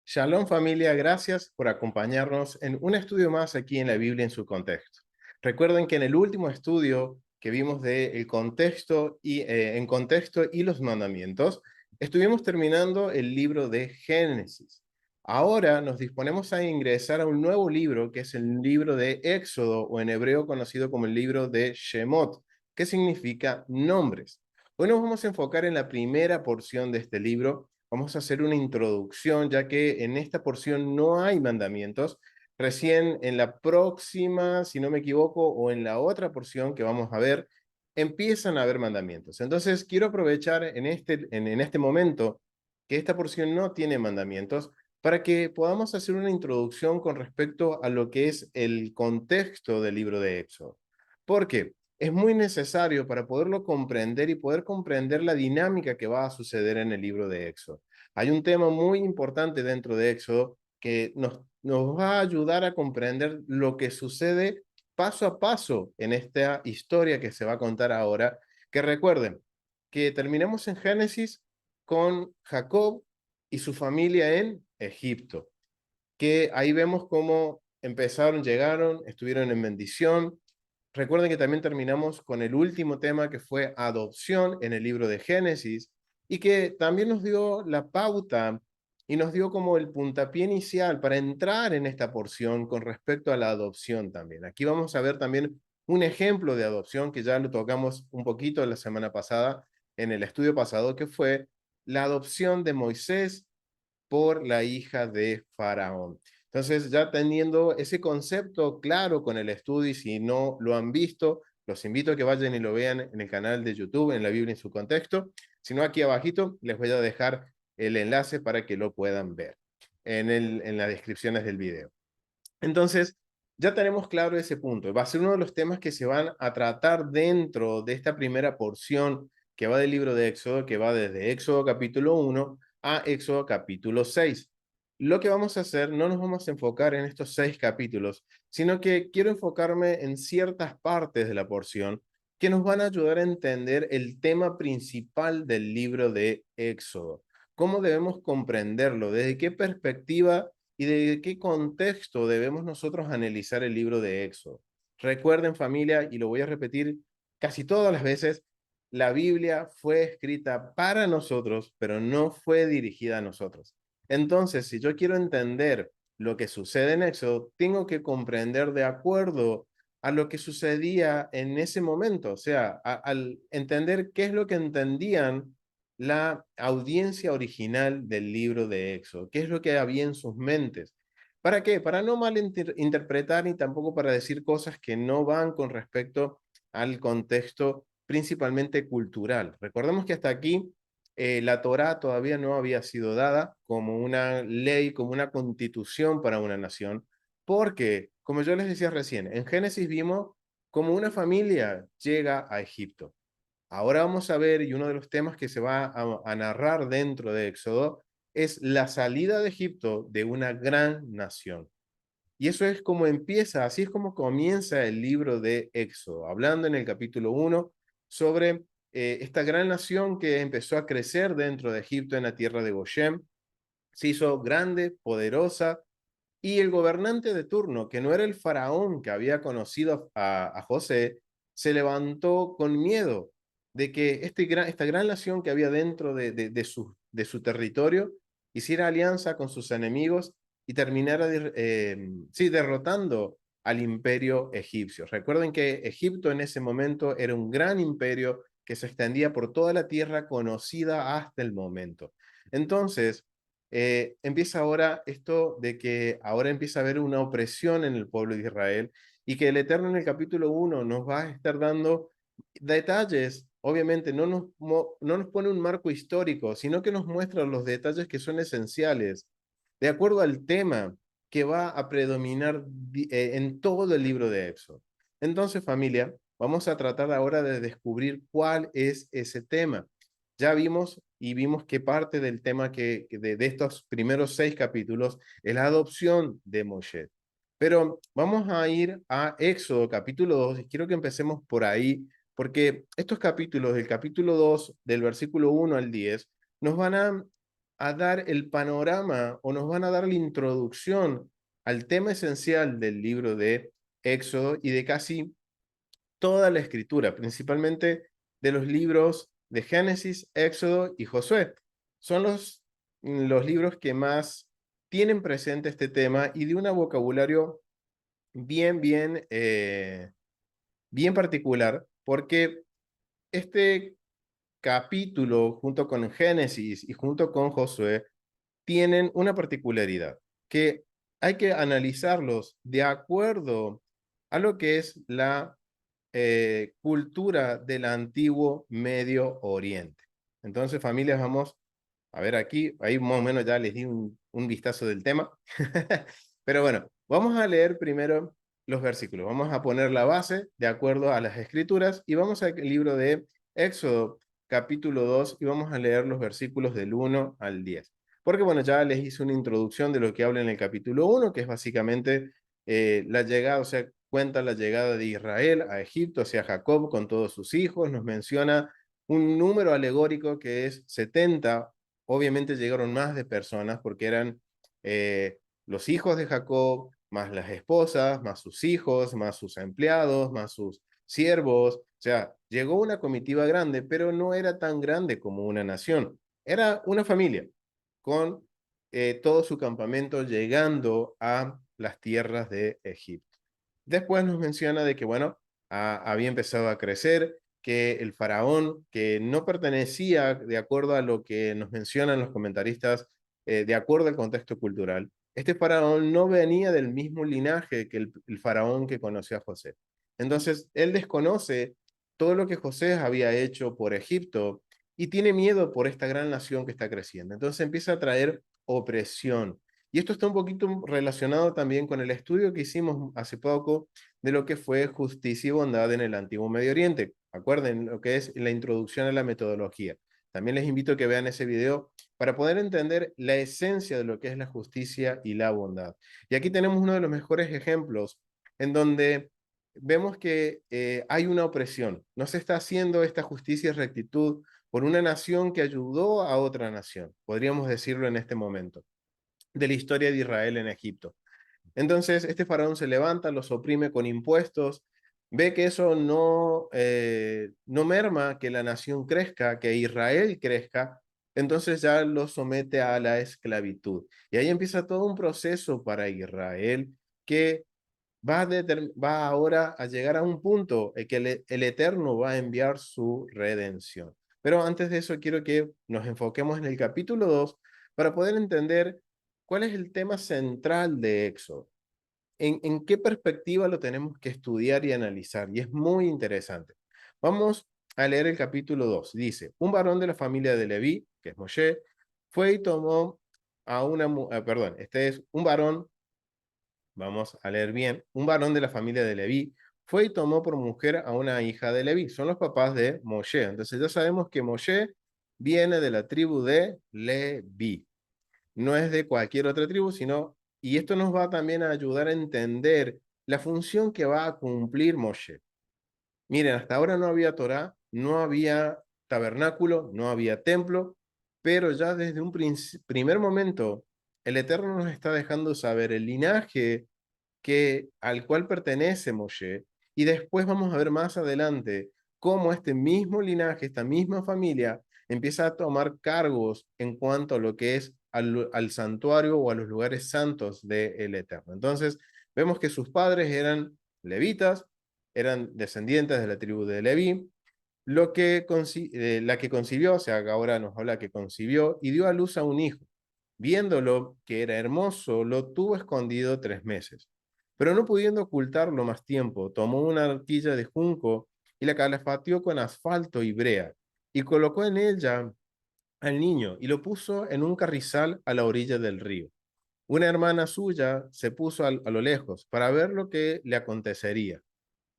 Shalom familia, gracias por acompañarnos en un estudio más aquí en la Biblia en su contexto. Recuerden que en el último estudio que vimos de el contexto en contexto y los mandamientos, estuvimos terminando el libro de Génesis. Ahora nos disponemos a ingresar a un nuevo libro que es el libro de Éxodo, o en hebreo conocido como el libro de Shemot, que significa nombres. Hoy nos vamos a enfocar en la primera porción de este libro. Vamos a hacer una introducción, ya que en esta porción no hay mandamientos. Recién en la próxima, si no me equivoco, o en la otra porción que vamos a ver, empiezan a haber mandamientos. Entonces, quiero aprovechar en este momento que esta porción no tiene mandamientos para que podamos hacer una introducción con respecto a lo que es el contexto del libro de Éxodo. ¿Por qué? Es muy necesario para poderlo comprender y poder comprender la dinámica que va a suceder en el libro de Éxodo. Hay un tema muy importante dentro de Éxodo que nos va a ayudar a comprender lo que sucede paso a paso en esta historia que se va a contar ahora, que recuerden que terminamos en Génesis con Jacob y su familia en Egipto, que ahí vemos cómo empezaron, llegaron, estuvieron en bendición. Recuerden que también terminamos con el último tema que fue adopción en el libro de Génesis y que también nos dio la pauta y nos dio como el puntapié inicial para entrar en esta porción con respecto a la adopción también. Aquí vamos a ver también un ejemplo de adopción que ya lo tocamos un poquito la semana pasada en el estudio pasado, que fue la adopción de Moisés por la hija de Faraón. Entonces, ya teniendo ese concepto claro con el estudio, y si no lo han visto, los invito a que vayan y lo vean en el canal de YouTube, en la Biblia en su contexto. Si no, aquí abajito les voy a dejar el enlace para que lo puedan ver en las descripciones del video. Entonces, ya tenemos claro ese punto. Va a ser uno de los temas que se van a tratar dentro de esta primera porción que va del libro de Éxodo, que va desde Éxodo capítulo 1 a Éxodo capítulo 6. Lo que vamos a hacer, no nos vamos a enfocar en estos 6 capítulos, sino que quiero enfocarme en ciertas partes de la porción que nos van a ayudar a entender el tema principal del libro de Éxodo. ¿Cómo debemos comprenderlo? ¿Desde qué perspectiva y de qué contexto debemos nosotros analizar el libro de Éxodo? Recuerden, familia, y lo voy a repetir casi todas las veces, la Biblia fue escrita para nosotros, pero no fue dirigida a nosotros. Entonces, si yo quiero entender lo que sucede en Éxodo, tengo que comprender de acuerdo a lo que sucedía en ese momento, o sea, al entender qué es lo que entendían la audiencia original del libro de Éxodo, qué es lo que había en sus mentes. ¿Para qué? Para no malinterpretar ni tampoco para decir cosas que no van con respecto al contexto principalmente cultural. Recordemos que hasta aquí la Torá todavía no había sido dada como una ley, como una constitución para una nación, porque, como yo les decía recién, en Génesis vimos como una familia llega a Egipto. Ahora vamos a ver, y uno de los temas que se va a narrar dentro de Éxodo, es la salida de Egipto de una gran nación. Y eso es como empieza, así es como comienza el libro de Éxodo, hablando en el capítulo 1 sobre esta gran nación que empezó a crecer dentro de Egipto en la tierra de Goshen, se hizo grande, poderosa, y el gobernante de turno, que no era el faraón que había conocido a José, se levantó con miedo de que esta gran nación que había dentro de su territorio hiciera alianza con sus enemigos y terminara derrotando al imperio egipcio. Recuerden que Egipto en ese momento era un gran imperio que se extendía por toda la tierra conocida hasta el momento. Entonces, empieza ahora esto de que ahora empieza a haber una opresión en el pueblo de Israel y que el Eterno en el capítulo 1 nos va a estar dando detalles. Obviamente no nos pone un marco histórico, sino que nos muestra los detalles que son esenciales, de acuerdo al tema que va a predominar en todo el libro de Éxodo. Entonces, familia, vamos a tratar ahora de descubrir cuál es ese tema. Ya vimos y vimos que parte del tema de estos primeros 6 capítulos es la adopción de Moshe. Pero vamos a ir a Éxodo capítulo 2 y quiero que empecemos por ahí porque estos capítulos, del capítulo 2, del versículo 1 al 10, nos van a dar el panorama o nos van a dar la introducción al tema esencial del libro de Éxodo y de casi toda la escritura, principalmente de los libros de Génesis, Éxodo y Josué. Son los libros que más tienen presente este tema y de un vocabulario bien particular, porque este capítulo, junto con Génesis y junto con Josué, tienen una particularidad, que hay que analizarlos de acuerdo a lo que es la cultura del antiguo Medio Oriente. Entonces, familias, vamos a ver aquí, ahí más o menos ya les di un vistazo del tema. Pero bueno, vamos a leer primero los versículos. Vamos a poner la base de acuerdo a las escrituras y vamos al libro de Éxodo, capítulo 2, y vamos a leer los versículos del 1 al 10. Porque bueno, ya les hice una introducción de lo que habla en el capítulo 1, que es básicamente la llegada, o sea, cuenta la llegada de Israel a Egipto, hacia Jacob con todos sus hijos, nos menciona un número alegórico que es 70. Obviamente llegaron más de personas porque eran los hijos de Jacob, más las esposas, más sus hijos, más sus empleados, más sus siervos. O sea, llegó una comitiva grande, pero no era tan grande como una nación. Era una familia con todo su campamento llegando a las tierras de Egipto. Después nos menciona de que, bueno, había empezado a crecer, que el faraón, que no pertenecía, de acuerdo a lo que nos mencionan los comentaristas, de acuerdo al contexto cultural, este faraón no venía del mismo linaje que el faraón que conoció a José. Entonces, él desconoce todo lo que José había hecho por Egipto y tiene miedo por esta gran nación que está creciendo. Entonces empieza a traer opresión. Y esto está un poquito relacionado también con el estudio que hicimos hace poco de lo que fue justicia y bondad en el antiguo Medio Oriente. Acuerden lo que es la introducción a la metodología. También les invito a que vean ese video para poder entender la esencia de lo que es la justicia y la bondad. Y aquí tenemos uno de los mejores ejemplos en donde vemos que hay una opresión. No se está haciendo esta justicia y rectitud por una nación que ayudó a otra nación, podríamos decirlo en este momento, de la historia de Israel en Egipto. Entonces, este faraón se levanta, los oprime con impuestos, ve que eso no merma que la nación crezca, que Israel crezca, entonces ya lo somete a la esclavitud. Y ahí empieza todo un proceso para Israel que va ahora a llegar a un punto en que el Eterno va a enviar su redención. Pero antes de eso, quiero que nos enfoquemos en el capítulo 2 para poder entender cuál es el tema central de Éxodo. En qué perspectiva lo tenemos que estudiar y analizar, y es muy interesante. Vamos a leer el capítulo 2. Dice, un varón de la familia de Leví, que es Moshe, fue y tomó a perdón, este es un varón, vamos a leer bien, un varón de la familia de Leví, fue y tomó por mujer a una hija de Leví. Son los papás de Moshe. Entonces ya sabemos que Moshe viene de la tribu de Leví. No es de cualquier otra tribu, sino, y esto nos va también a ayudar a entender la función que va a cumplir Moshe. Miren, hasta ahora no había Torá, no había tabernáculo, no había templo, pero ya desde un primer momento el Eterno nos está dejando saber el linaje al cual pertenece Moshe, y después vamos a ver más adelante cómo este mismo linaje, esta misma familia, empieza a tomar cargos en cuanto a lo que es al santuario o a los lugares santos del Eterno. Entonces, vemos que sus padres eran levitas, eran descendientes de la tribu de Leví, la que concibió, o sea, ahora nos habla que concibió y dio a luz a un hijo. Viéndolo que era hermoso, lo tuvo escondido 3 meses. Pero no pudiendo ocultarlo más tiempo, tomó una arquilla de junco y la calafateó con asfalto y brea, y colocó en ella al niño y lo puso en un carrizal a la orilla del río. Una hermana suya se puso a lo lejos para ver lo que le acontecería.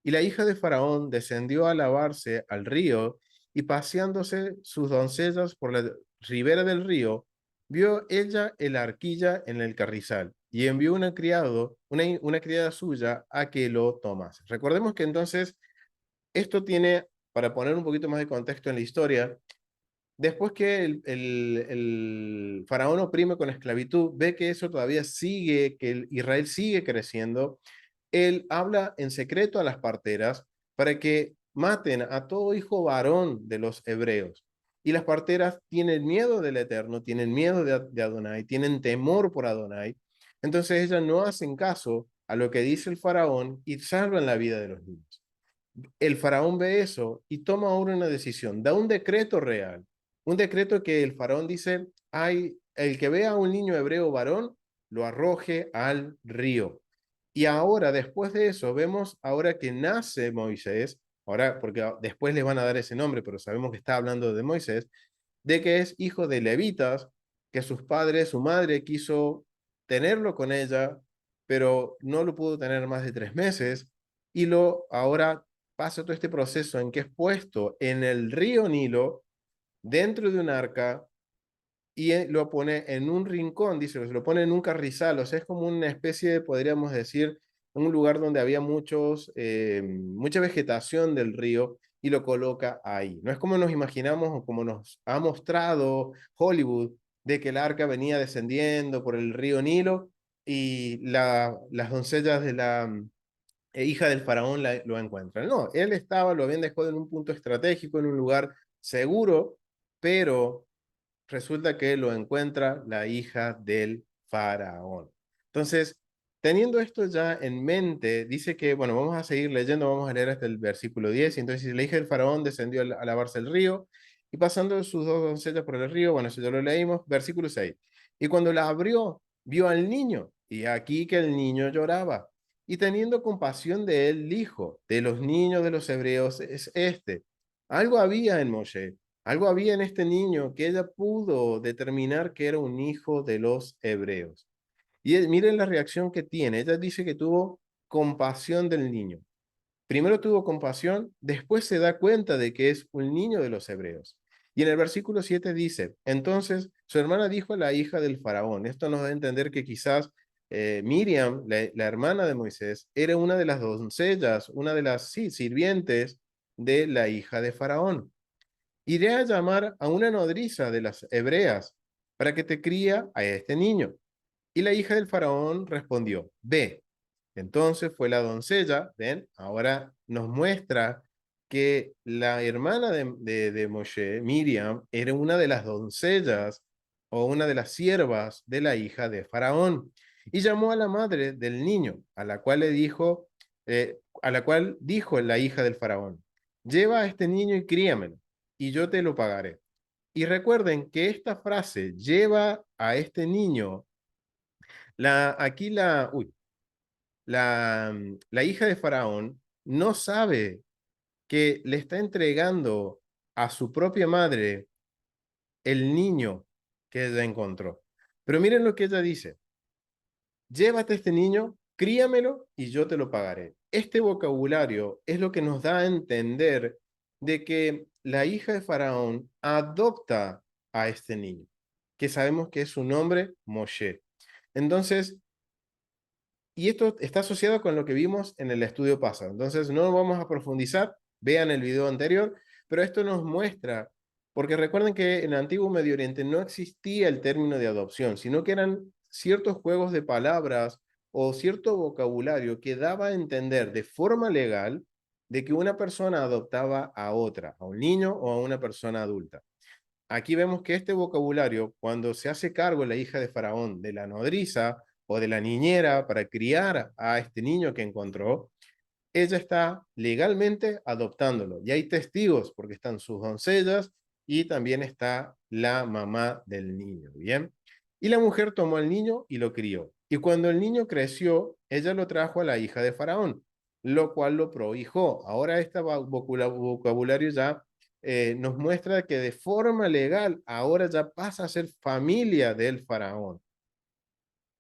Y la hija de Faraón descendió a lavarse al río, y paseándose sus doncellas por la ribera del río, vio ella el arquilla en el carrizal, y envió una criada suya a que lo tomase. Recordemos que entonces esto tiene para poner un poquito más de contexto en la historia, después que el faraón oprime con esclavitud, ve que eso todavía sigue, que Israel sigue creciendo, él habla en secreto a las parteras para que maten a todo hijo varón de los hebreos. Y las parteras tienen miedo del Eterno, tienen miedo de Adonai, tienen temor por Adonai. Entonces ellas no hacen caso a lo que dice el faraón y salvan la vida de los niños. El faraón ve eso y toma ahora una decisión, da un decreto real, un decreto que el faraón dice, hay el que vea a un niño hebreo varón, lo arroje al río. Y ahora, después de eso, vemos ahora que nace Moisés, ahora porque después le van a dar ese nombre, pero sabemos que está hablando de Moisés, de que es hijo de levitas, que sus padres, su madre quiso tenerlo con ella, pero no lo pudo tener más de 3 meses, y ahora pasa todo este proceso en que es puesto en el río Nilo, dentro de un arca, y lo pone en un rincón, dice, se lo pone en un carrizal, o sea, es como una especie de, podríamos decir, un lugar donde había mucha vegetación del río y lo coloca ahí. No es como nos imaginamos o como nos ha mostrado Hollywood, de que el arca venía descendiendo por el río Nilo y las doncellas de la hija del faraón lo encuentran. No, él lo habían dejado en un punto estratégico, en un lugar seguro, pero resulta que lo encuentra la hija del faraón. Entonces, teniendo esto ya en mente, dice que, bueno, vamos a seguir leyendo, vamos a leer hasta el versículo 10. Entonces, la hija del faraón descendió a lavarse el río y pasando sus dos doncellas por el río, bueno, eso ya lo leímos, versículo 6. Y cuando la abrió, vio al niño y aquí que el niño lloraba. Y teniendo compasión de él, dijo, de los niños de los hebreos es este. Algo había en Moshe, algo había en este niño que ella pudo determinar que era un hijo de los hebreos. Y miren la reacción que tiene. Ella dice que tuvo compasión del niño. Primero tuvo compasión, después se da cuenta de que es un niño de los hebreos. Y en el versículo 7 dice, entonces su hermana dijo a la hija del faraón, esto nos da a entender que quizás Miriam, la hermana de Moisés, era una de las doncellas, una de las sirvientes de la hija de faraón. Iré a llamar a una nodriza de las hebreas para que te cría a este niño. Y la hija del faraón respondió, ve. Entonces fue la doncella, ven, ahora nos muestra que la hermana de Moshe, Miriam, era una de las doncellas o una de las siervas de la hija de Faraón. Y llamó a la madre del niño, a la cual dijo la hija del Faraón, lleva a este niño y críamelo, y yo te lo pagaré. Y recuerden que esta frase, lleva a este niño, aquí la hija de Faraón no sabe que le está entregando a su propia madre el niño que ella encontró. Pero miren lo que ella dice, llévate este niño, críamelo y yo te lo pagaré. Este vocabulario es lo que nos da a entender de que la hija de Faraón adopta a este niño, que sabemos que es su nombre, Moshe. Entonces, y esto está asociado con lo que vimos en el estudio pasado. Entonces, no vamos a profundizar, vean el video anterior, pero esto nos muestra, porque recuerden que en el antiguo Medio Oriente no existía el término de adopción, sino que eran ciertos juegos de palabras o cierto vocabulario que daba a entender de forma legal de que una persona adoptaba a otra, a un niño o a una persona adulta. Aquí vemos que este vocabulario, cuando se hace cargo la hija de Faraón de la nodriza o de la niñera para criar a este niño que encontró, ella está legalmente adoptándolo. Y hay testigos porque están sus doncellas y también está la mamá del niño, ¿bien? Y la mujer tomó al niño y lo crió. Y cuando el niño creció, ella lo trajo a la hija de Faraón, lo cual lo prohijó. Ahora este vocabulario ya nos muestra que de forma legal ahora ya pasa a ser familia del faraón.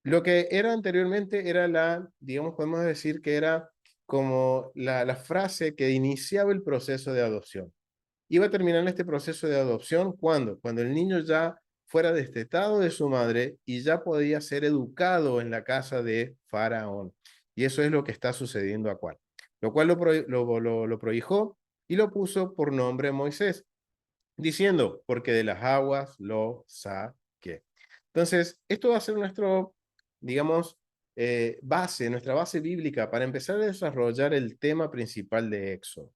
Lo que era anteriormente era digamos, podemos decir que era como la frase que iniciaba el proceso de adopción. Iba a terminar este proceso de adopción cuando el niño ya fuera destetado de su madre y ya podía ser educado en la casa de Faraón. Y eso es lo que está sucediendo acá. Lo cual lo prohijó y lo puso por nombre Moisés, diciendo, porque de las aguas lo saqué. Entonces, esto va a ser nuestro, digamos, nuestra base bíblica para empezar a desarrollar el tema principal de Éxodo.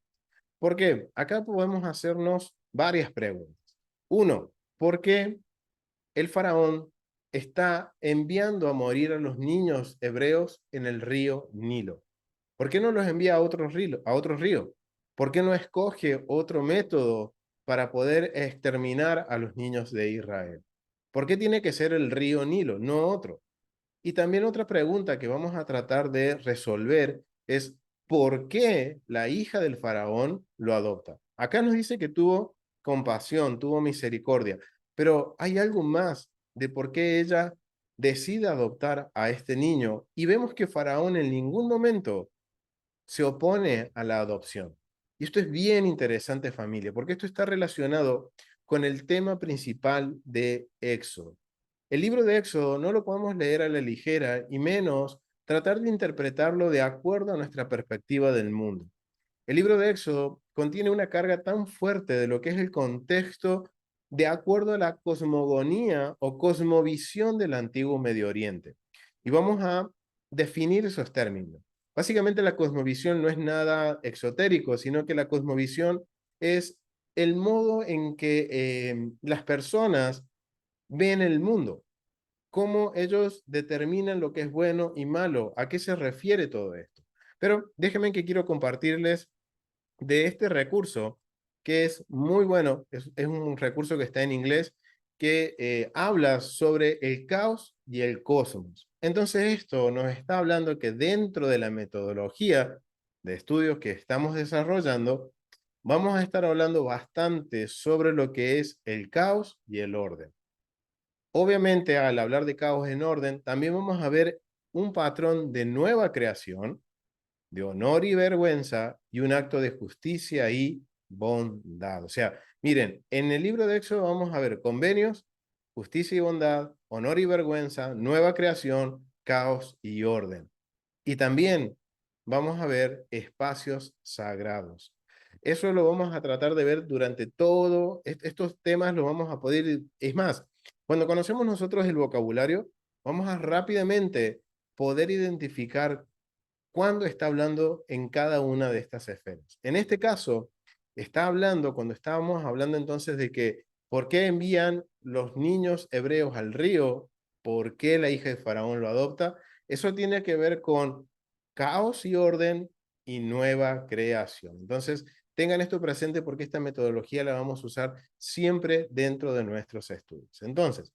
¿Por qué? Acá podemos hacernos varias preguntas. Uno, ¿por qué el faraón está enviando a morir a los niños hebreos en el río Nilo? ¿Por qué no los envía a otro río? ¿Por qué no escoge otro método para poder exterminar a los niños de Israel? ¿Por qué tiene que ser el río Nilo, no otro? Y también otra pregunta que vamos a tratar de resolver es ¿por qué la hija del faraón lo adopta? Acá nos dice que tuvo compasión, tuvo misericordia, pero hay algo más de por qué ella decide adoptar a este niño y vemos que faraón en ningún momento se opone a la adopción. Y esto es bien interesante, familia, porque esto está relacionado con el tema principal de Éxodo. El libro de Éxodo no lo podemos leer a la ligera y menos tratar de interpretarlo de acuerdo a nuestra perspectiva del mundo. El libro de Éxodo contiene una carga tan fuerte de lo que es el contexto de acuerdo a la cosmogonía o cosmovisión del antiguo Medio Oriente. Y vamos a definir esos términos. Básicamente la cosmovisión no es nada exotérico, sino que la cosmovisión es el modo en que las personas ven el mundo, cómo ellos determinan lo que es bueno y malo, a qué se refiere todo esto. Pero déjenme que quiero compartirles de este recurso, que es muy bueno, es un recurso que está en inglés, que habla sobre el caos y el cosmos. Entonces esto nos está hablando que dentro de la metodología de estudios que estamos desarrollando, vamos a estar hablando bastante sobre lo que es el caos y el orden. Obviamente, al hablar de caos en orden, también vamos a ver un patrón de nueva creación, de honor y vergüenza, y un acto de justicia y bondad. O sea, miren, en el libro de Éxodo vamos a ver convenios, justicia y bondad, honor y vergüenza, nueva creación, caos y orden. Y también vamos a ver espacios sagrados. Eso lo vamos a tratar de ver durante todo, estos temas los vamos a poder, es más, cuando conocemos nosotros el vocabulario, vamos a rápidamente poder identificar cuándo está hablando en cada una de estas esferas. En este caso, está hablando, cuando estábamos hablando entonces de que, ¿por qué envían los niños hebreos al río? ¿Por qué la hija de Faraón lo adopta? Eso tiene que ver con caos y orden y nueva creación. Entonces, tengan esto presente porque esta metodología la vamos a usar siempre dentro de nuestros estudios. Entonces,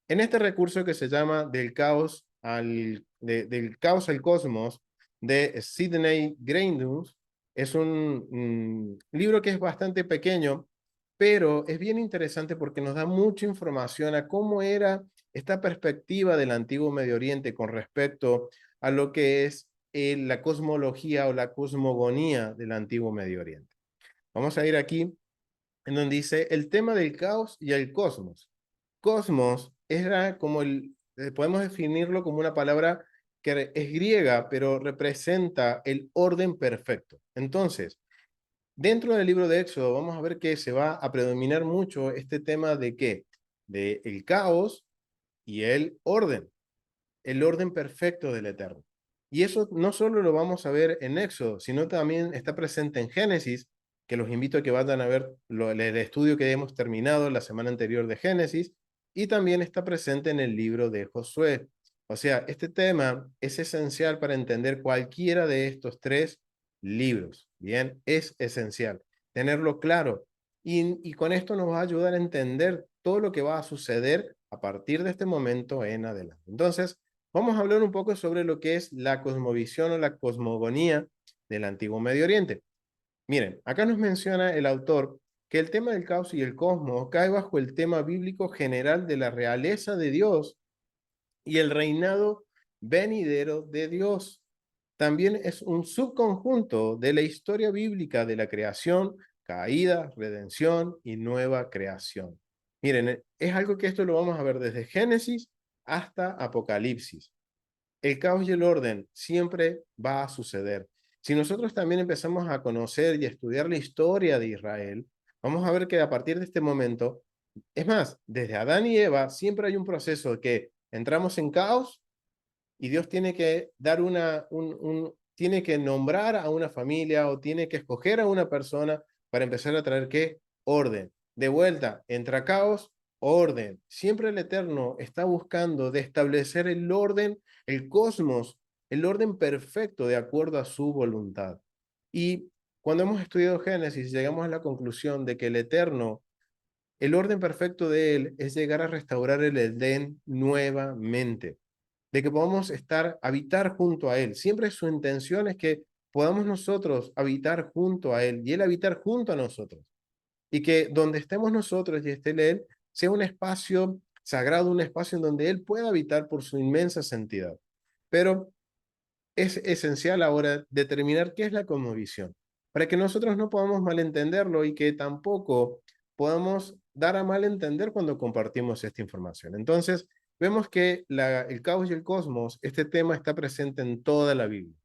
en este recurso que se llama Del caos al cosmos, de Sidney Greinus, es un libro que es bastante pequeño, pero es bien interesante porque nos da mucha información a cómo era esta perspectiva del antiguo Medio Oriente con respecto a lo que es la cosmología o la cosmogonía del antiguo Medio Oriente. Vamos a ir aquí en donde dice el tema del caos y el cosmos. Cosmos era como podemos definirlo como una palabra que es griega, pero representa el orden perfecto. Entonces, dentro del libro de Éxodo vamos a ver que se va a predominar mucho este tema de qué, de el caos y el orden perfecto del Eterno. Y eso no solo lo vamos a ver en Éxodo, sino también está presente en Génesis, que los invito a que vayan a ver el estudio que hemos terminado la semana anterior de Génesis, y también está presente en el libro de Josué. O sea, este tema es esencial para entender cualquiera de estos tres libros. Bien, es esencial tenerlo claro. Y con esto nos va a ayudar a entender todo lo que va a suceder a partir de este momento en adelante. Entonces, vamos a hablar un poco sobre lo que es la cosmovisión o la cosmogonía del antiguo Medio Oriente. Miren, acá nos menciona el autor que el tema del caos y el cosmos cae bajo el tema bíblico general de la realeza de Dios y el reinado venidero de Dios. También es un subconjunto de la historia bíblica de la creación, caída, redención y nueva creación. Miren, es algo que esto lo vamos a ver desde Génesis hasta Apocalipsis. El caos y el orden siempre va a suceder. Si nosotros también empezamos a conocer y a estudiar la historia de Israel, vamos a ver que a partir de este momento, es más, desde Adán y Eva, siempre hay un proceso que entramos en caos y Dios tiene que dar tiene que nombrar a una familia o tiene que escoger a una persona para empezar a traer ¿qué? Orden. De vuelta, entra caos, orden. Siempre el Eterno está buscando de establecer el orden, el cosmos, el orden perfecto de acuerdo a su voluntad. Y cuando hemos estudiado Génesis, llegamos a la conclusión de que el Eterno, el orden perfecto de él es llegar a restaurar el Edén nuevamente, de que podamos habitar junto a Él. Siempre su intención es que podamos nosotros habitar junto a Él y Él habitar junto a nosotros. Y que donde estemos nosotros y esté Él, sea un espacio sagrado, un espacio en donde Él pueda habitar por su inmensa santidad. Pero es esencial ahora determinar qué es la cosmovisión, para que nosotros no podamos malentenderlo y que tampoco podamos dar a malentender cuando compartimos esta información. Entonces, vemos que el caos y el cosmos, este tema está presente en toda la Biblia,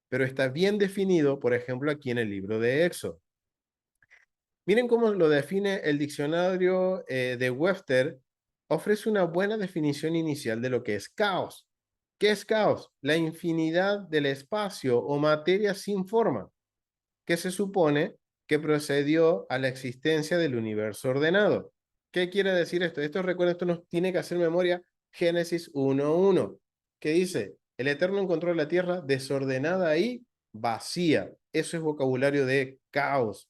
pero está bien definido, por ejemplo, aquí en el libro de Éxodo. Miren cómo lo define el diccionario de Webster, ofrece una buena definición inicial de lo que es caos. ¿Qué es caos? La infinidad del espacio o materia sin forma, que se supone que procedió a la existencia del universo ordenado. ¿Qué quiere decir esto? Esto nos tiene que hacer memoria Génesis 1:1, que dice, el Eterno encontró la tierra desordenada y vacía. Eso es vocabulario de caos.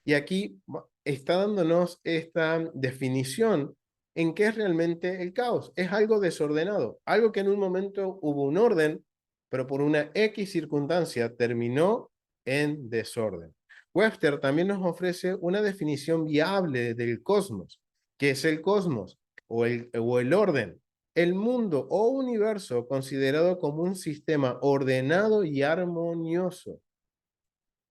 Y aquí está dándonos esta definición en qué es realmente el caos. Es algo desordenado, algo que en un momento hubo un orden, pero por una X circunstancia terminó en desorden. Webster también nos ofrece una definición viable del cosmos. ¿Qué es el cosmos? O el orden. El mundo o universo considerado como un sistema ordenado y armonioso.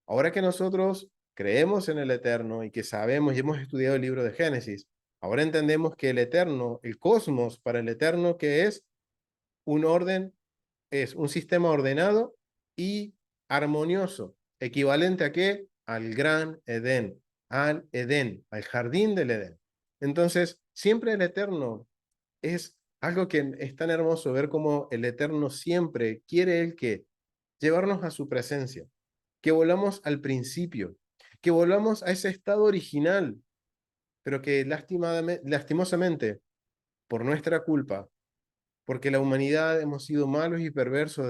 Ahora que nosotros creemos en el Eterno y que sabemos y hemos estudiado el libro de Génesis, ahora entendemos que el Eterno, el cosmos para el Eterno, que es un orden, es un sistema ordenado y armonioso, equivalente a qué? Al gran Edén, al jardín del Edén. Entonces, siempre el Eterno es algo que es tan hermoso ver cómo el Eterno siempre quiere él que llevarnos a su presencia, que volvamos al principio, que volvamos a ese estado original, pero que lastimosamente, por nuestra culpa, porque la humanidad hemos sido malos y perversos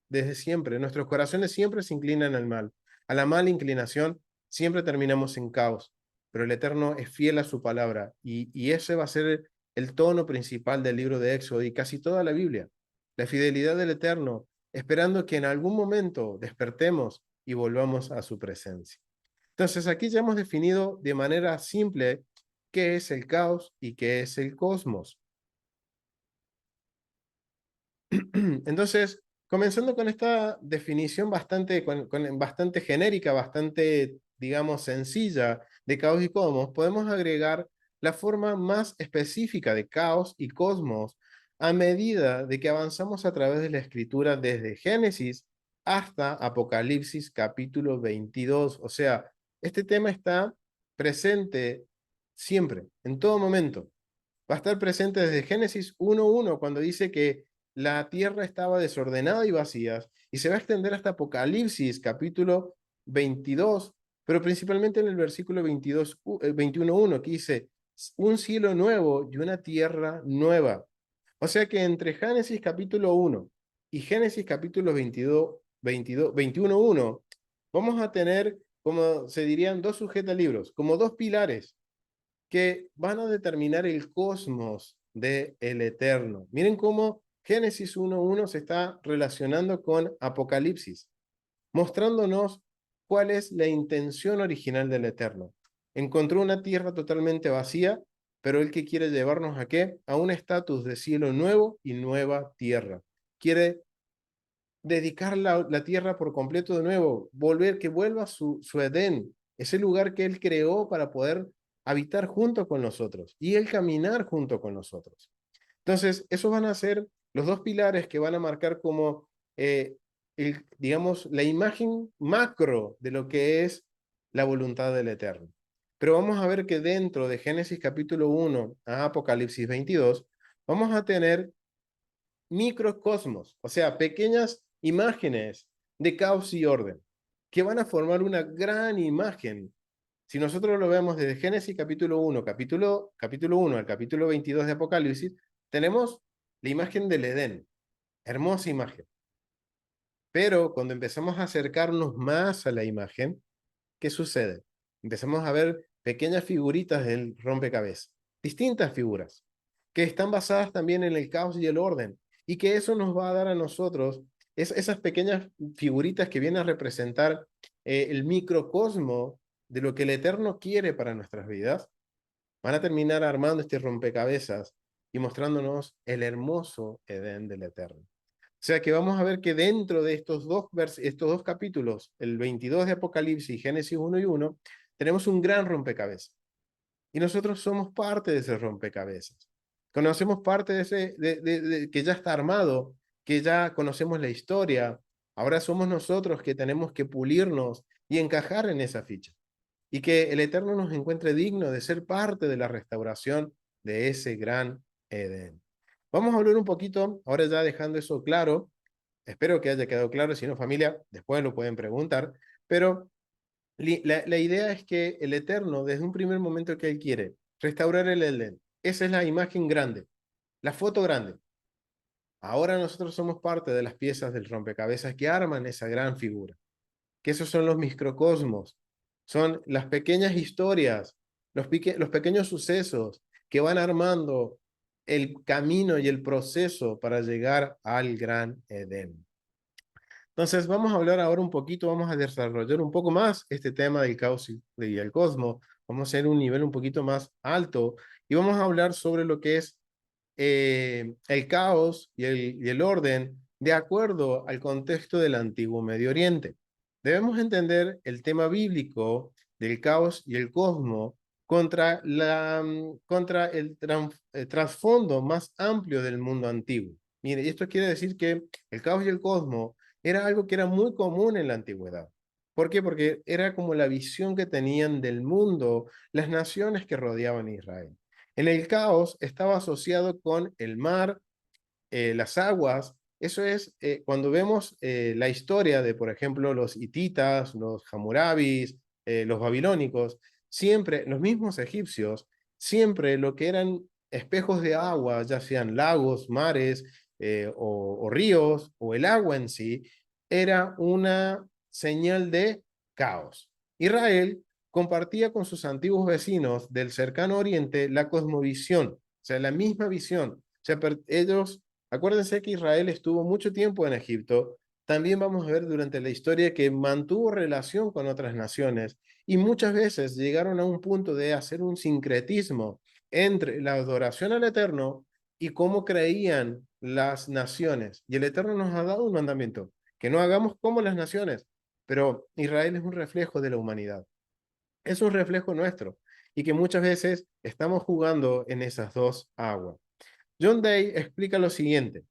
desde siempre, nuestros corazones siempre se inclinan al mal, a la mala inclinación, siempre terminamos en caos, pero el Eterno es fiel a su palabra y ese va a ser el tono principal del libro de Éxodo y casi toda la Biblia, la fidelidad del Eterno, esperando que en algún momento despertemos y volvamos a su presencia. Entonces aquí ya hemos definido de manera simple qué es el caos y qué es el cosmos. Entonces, comenzando con esta definición bastante genérica, bastante, digamos, sencilla de caos y cosmos, podemos agregar la forma más específica de caos y cosmos a medida de que avanzamos a través de la escritura desde Génesis hasta Apocalipsis capítulo 22. O sea, este tema está presente siempre, en todo momento. Va a estar presente desde Génesis 1:1, cuando dice que la tierra estaba desordenada y vacía, y se va a extender hasta Apocalipsis, capítulo 22, pero principalmente en el versículo 21:1, que dice, un cielo nuevo y una tierra nueva. O sea que entre Génesis capítulo 1 y Génesis capítulo 21:1, vamos a tener, como se dirían, dos sujetalibros, como dos pilares que van a determinar el cosmos del Eterno. Miren cómo Génesis 1:1 se está relacionando con Apocalipsis, mostrándonos cuál es la intención original del Eterno. Encontró una tierra totalmente vacía, pero Él que quiere llevarnos a qué? A un estatus de cielo nuevo y nueva tierra. Quiere dedicar la tierra por completo de nuevo, que vuelva su Edén, ese lugar que Él creó para poder habitar junto con nosotros y Él caminar junto con nosotros. Entonces, esos van a ser los dos pilares que van a marcar como digamos, la imagen macro de lo que es la voluntad del Eterno. Pero vamos a ver que dentro de Génesis capítulo 1 a Apocalipsis 22, vamos a tener microcosmos, o sea, pequeñas imágenes de caos y orden, que van a formar una gran imagen. Si nosotros lo vemos desde Génesis capítulo 1, capítulo 1 al capítulo 22 de Apocalipsis, tenemos la imagen del Edén, hermosa imagen. Pero cuando empezamos a acercarnos más a la imagen, ¿qué sucede? Empezamos a ver pequeñas figuritas del rompecabezas, distintas figuras, que están basadas también en el caos y el orden, y que eso nos va a dar a nosotros esas pequeñas figuritas que vienen a representar el microcosmo de lo que el Eterno quiere para nuestras vidas, van a terminar armando este rompecabezas y mostrándonos el hermoso Edén del Eterno. O sea que vamos a ver que dentro de estos dos capítulos, el 22 de Apocalipsis, Génesis 1 y 1, tenemos un gran rompecabezas. Y nosotros somos parte de ese rompecabezas. Conocemos parte de ese, que ya está armado, que ya conocemos la historia. Ahora somos nosotros que tenemos que pulirnos y encajar en esa ficha. Y que el Eterno nos encuentre digno de ser parte de la restauración de ese gran Edén. Vamos a hablar un poquito, ahora ya dejando eso claro, espero que haya quedado claro, si no familia, después lo pueden preguntar, pero la idea es que el Eterno, desde un primer momento que Él quiere, restaurar el Edén, esa es la imagen grande, la foto grande. Ahora nosotros somos parte de las piezas del rompecabezas que arman esa gran figura, que esos son los microcosmos, son las pequeñas historias, los pequeños sucesos que van armando el camino y el proceso para llegar al gran Edén. Entonces vamos a hablar ahora un poquito, vamos a desarrollar un poco más este tema del caos y el cosmos, vamos a hacer un nivel un poquito más alto y vamos a hablar sobre lo que es el caos y el orden de acuerdo al contexto del antiguo Medio Oriente. Debemos entender el tema bíblico del caos y el cosmos contra el trasfondo más amplio del mundo antiguo. Mire, esto quiere decir que el caos y el cosmos era algo que era muy común en la antigüedad. ¿Por qué? Porque era como la visión que tenían del mundo las naciones que rodeaban a Israel. En el caos estaba asociado con el mar, las aguas. Eso es cuando vemos la historia de, por ejemplo, los hititas, los hammurabis, los babilónicos, siempre, los mismos egipcios, siempre lo que eran espejos de agua, ya sean lagos, mares o ríos, o el agua en sí, era una señal de caos. Israel compartía con sus antiguos vecinos del cercano oriente la cosmovisión, o sea, la misma visión. O sea, ellos, acuérdense que Israel estuvo mucho tiempo en Egipto, también vamos a ver durante la historia que mantuvo relación con otras naciones y muchas veces llegaron a un punto de hacer un sincretismo entre la adoración al Eterno y cómo creían las naciones. Y el Eterno nos ha dado un mandamiento, que no hagamos como las naciones, pero Israel es un reflejo de la humanidad, es un reflejo nuestro y que muchas veces estamos jugando en esas dos aguas. John Day explica lo siguiente: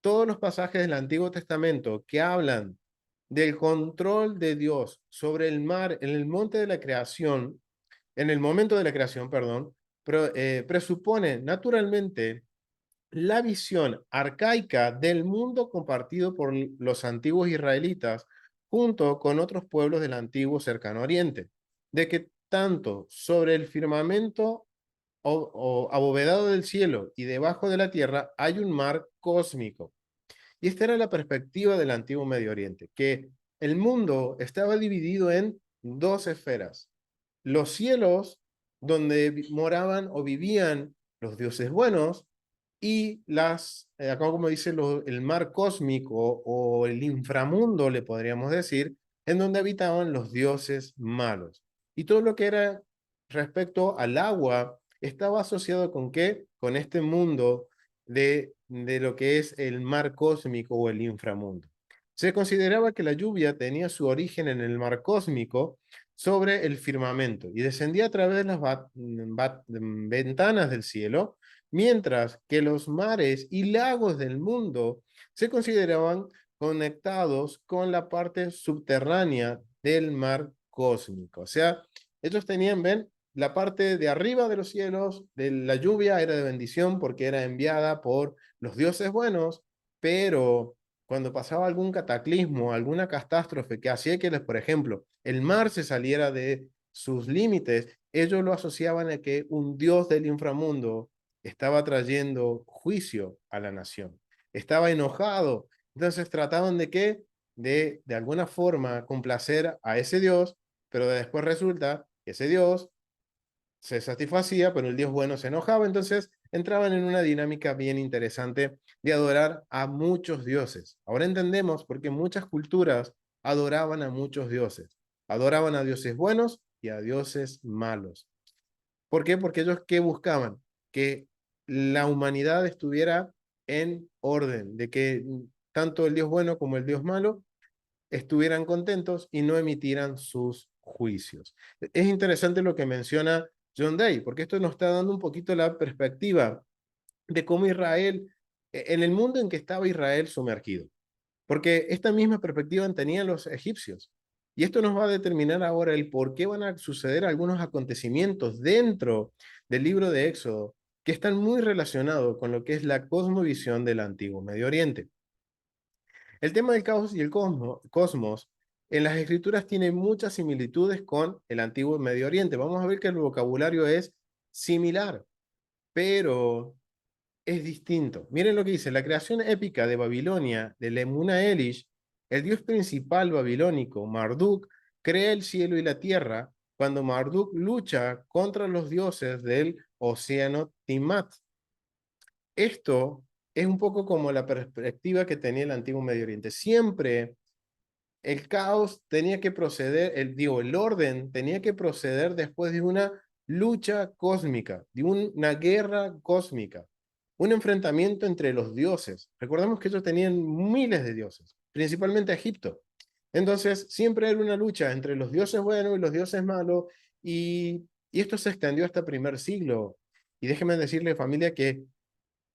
todos los pasajes del Antiguo Testamento que hablan del control de Dios sobre el mar en el monte de la creación, en el momento de la creación, perdón, presupone naturalmente la visión arcaica del mundo compartido por los antiguos israelitas junto con otros pueblos del antiguo cercano oriente, de que tanto sobre el firmamento o abovedado del cielo y debajo de la tierra hay un mar cósmico. Y esta era la perspectiva del antiguo Medio Oriente, que el mundo estaba dividido en dos esferas: los cielos, donde moraban o vivían los dioses buenos, y acá como dice el mar cósmico o el inframundo, le podríamos decir, en donde habitaban los dioses malos. Y todo lo que era respecto al agua estaba asociado con qué? Con este mundo de lo que es el mar cósmico o el inframundo. Se consideraba que la lluvia tenía su origen en el mar cósmico sobre el firmamento y descendía a través de las ventanas del cielo, mientras que los mares y lagos del mundo se consideraban conectados con la parte subterránea del mar cósmico. O sea, ellos tenían, ven, la parte de arriba de los cielos, de la lluvia era de bendición porque era enviada por los dioses buenos, pero cuando pasaba algún cataclismo, alguna catástrofe que hacía que, por ejemplo, el mar se saliera de sus límites, ellos lo asociaban a que un dios del inframundo estaba trayendo juicio a la nación. Estaba enojado. Entonces trataban de qué? De alguna forma complacer a ese dios, pero después resulta que ese dios se satisfacía, pero el Dios bueno se enojaba, entonces entraban en una dinámica bien interesante de adorar a muchos dioses. Ahora entendemos por qué muchas culturas adoraban a muchos dioses. Adoraban a dioses buenos y a dioses malos. ¿Por qué? Porque ellos ¿qué buscaban? Que la humanidad estuviera en orden, de que tanto el Dios bueno como el Dios malo estuvieran contentos y no emitieran sus juicios. Es interesante lo que menciona John Day, porque esto nos está dando un poquito la perspectiva de cómo Israel, en el mundo en que estaba Israel sumergido, porque esta misma perspectiva tenían los egipcios. Y esto nos va a determinar ahora el por qué van a suceder algunos acontecimientos dentro del libro de Éxodo que están muy relacionados con lo que es la cosmovisión del antiguo Medio Oriente. El tema del caos y el cosmos en las escrituras tiene muchas similitudes con el antiguo Medio Oriente. Vamos a ver que el vocabulario es similar, pero es distinto. Miren lo que dice, la creación épica de Babilonia, de Lemuna Elish, el dios principal babilónico, Marduk, crea el cielo y la tierra cuando Marduk lucha contra los dioses del océano Timat. Esto es un poco como la perspectiva que tenía el antiguo Medio Oriente. Siempre el caos tenía que proceder, el orden tenía que proceder después de una lucha cósmica, de una guerra cósmica, un enfrentamiento entre los dioses. Recordemos que ellos tenían miles de dioses, principalmente Egipto. Entonces, siempre era una lucha entre los dioses buenos y los dioses malos, y esto se extendió hasta el primer siglo. Y déjenme decirle, familia, que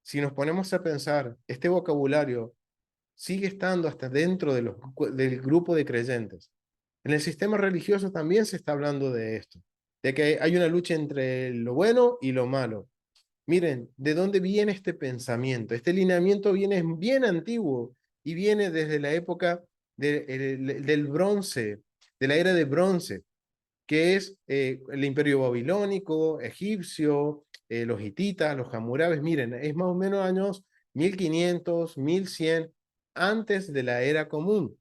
si nos ponemos a pensar, este vocabulario sigue estando hasta dentro del grupo de creyentes. En el sistema religioso también se está hablando de esto, de que hay una lucha entre lo bueno y lo malo. Miren, ¿de dónde viene este pensamiento? Este lineamiento viene bien antiguo y viene desde la época del bronce, de la era de bronce, que es el imperio babilónico, egipcio, los hititas, los hammurabes. Miren, es más o menos años 1500, 1100 antes de la era común.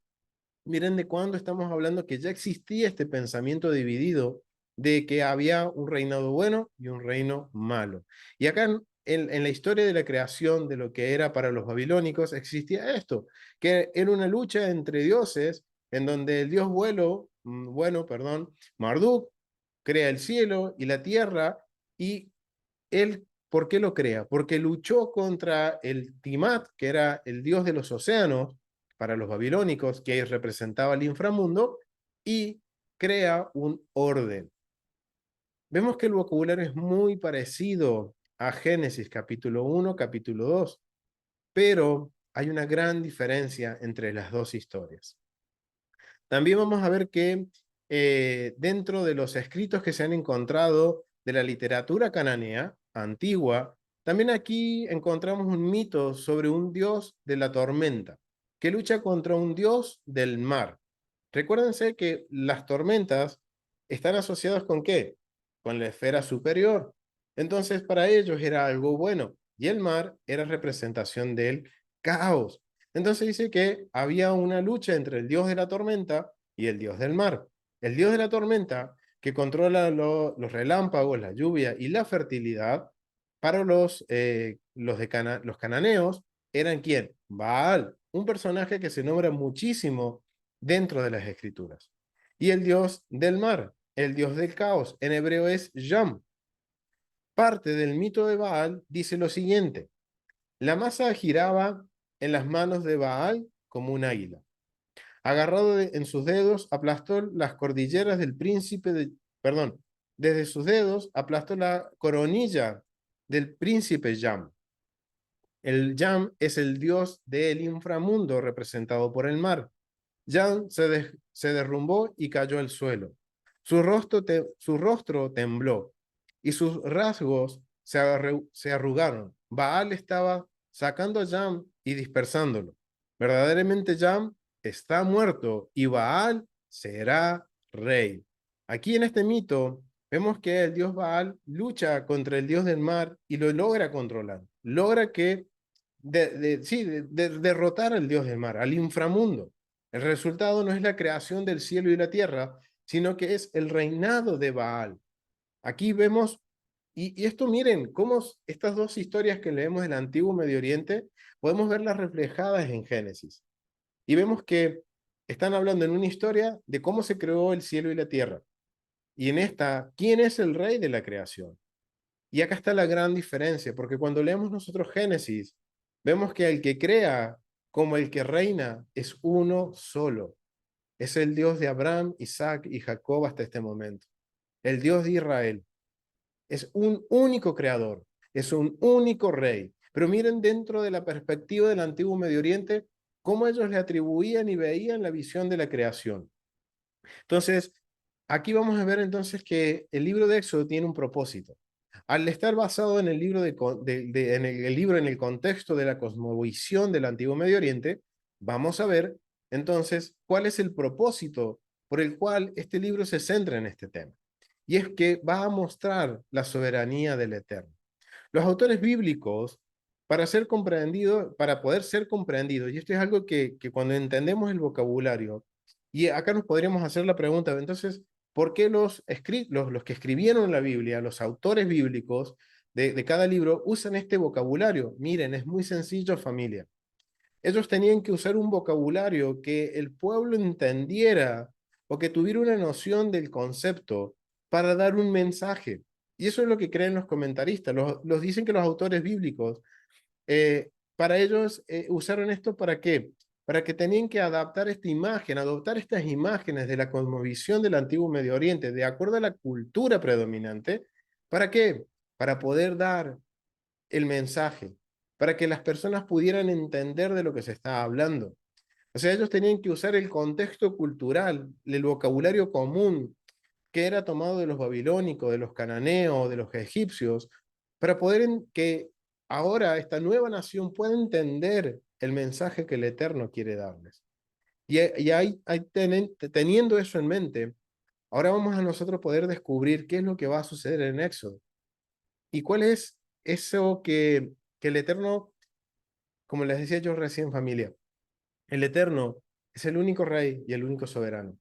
Miren de cuándo estamos hablando que ya existía este pensamiento dividido de que había un reinado bueno y un reino malo. Y acá en la historia de la creación de lo que era para los babilónicos existía esto, que era una lucha entre dioses en donde el dios bueno, Marduk, crea el cielo y la tierra, y él, ¿por qué lo crea? Porque luchó contra el Timat, que era el dios de los océanos para los babilónicos, que representaba el inframundo, y crea un orden. Vemos que el vocabulario es muy parecido a Génesis capítulo 1, capítulo 2, pero hay una gran diferencia entre las dos historias. También vamos a ver que dentro de los escritos que se han encontrado de la literatura cananea antigua, también aquí encontramos un mito sobre un dios de la tormenta que lucha contra un dios del mar. Recuérdense que las tormentas están asociadas ¿con qué? Con la esfera superior. Entonces para ellos era algo bueno y el mar era representación del caos. Entonces dice que había una lucha entre el dios de la tormenta y el dios del mar. El dios de la tormenta, que controla los relámpagos, la lluvia y la fertilidad, para los cananeos, eran ¿quién? Baal, un personaje que se nombra muchísimo dentro de las escrituras. Y el dios del mar, el dios del caos, en hebreo es Yam. Parte del mito de Baal dice lo siguiente: la masa giraba en las manos de Baal como un águila. Agarrado en sus dedos, aplastó las cordilleras del perdón, desde sus dedos aplastó la coronilla del príncipe Yam. El Yam es el dios del inframundo representado por el mar. Yam se derrumbó y cayó al suelo. Su rostro tembló y sus rasgos se arrugaron. Baal estaba sacando a Yam y dispersándolo. Verdaderamente Yam está muerto y Baal será rey. Aquí en este mito vemos que el dios Baal lucha contra el dios del mar y lo logra controlar. Logra que derrotar al dios del mar, al inframundo. El resultado no es la creación del cielo y la tierra, sino que es el reinado de Baal. Aquí vemos, y esto miren, cómo estas dos historias que leemos del antiguo Medio Oriente, podemos verlas reflejadas en Génesis. Y vemos que están hablando en una historia de cómo se creó el cielo y la tierra. Y en esta, ¿quién es el rey de la creación? Y acá está la gran diferencia, porque cuando leemos nosotros Génesis, vemos que el que crea como el que reina es uno solo. Es el Dios de Abraham, Isaac y Jacob hasta este momento. El Dios de Israel. Es un único creador, es un único rey. Pero miren dentro de la perspectiva del antiguo Medio Oriente, cómo ellos le atribuían y veían la visión de la creación. Entonces, aquí vamos a ver entonces que el libro de Éxodo tiene un propósito. Al estar basado en el libro, en el contexto de la cosmovisión del antiguo Medio Oriente, vamos a ver entonces cuál es el propósito por el cual este libro se centra en este tema. Y es que va a mostrar la soberanía del Eterno. Los autores bíblicos, para poder ser comprendidos, y esto es algo que cuando entendemos el vocabulario, y acá nos podríamos hacer la pregunta, entonces, ¿por qué los que escribieron la Biblia, los autores bíblicos de cada libro, usan este vocabulario? Miren, es muy sencillo, familia. Ellos tenían que usar un vocabulario que el pueblo entendiera o que tuviera una noción del concepto para dar un mensaje. Y eso es lo que creen los comentaristas. Los dicen que los autores bíblicos, para ellos, usaron esto ¿para qué? Para que tenían que adaptar esta imagen, adoptar estas imágenes de la cosmovisión del antiguo Medio Oriente, de acuerdo a la cultura predominante. ¿Para qué? Para poder dar el mensaje, para que las personas pudieran entender de lo que se estaba hablando. O sea, ellos tenían que usar el contexto cultural, el vocabulario común que era tomado de los babilónicos, de los cananeos, de los egipcios, para poder que ahora esta nueva nación pueda entender el mensaje que el Eterno quiere darles. Teniendo eso en mente, ahora vamos a nosotros poder descubrir qué es lo que va a suceder en Éxodo y cuál es eso que el Eterno, como les decía yo recién, familia, el Eterno es el único Rey y el único soberano.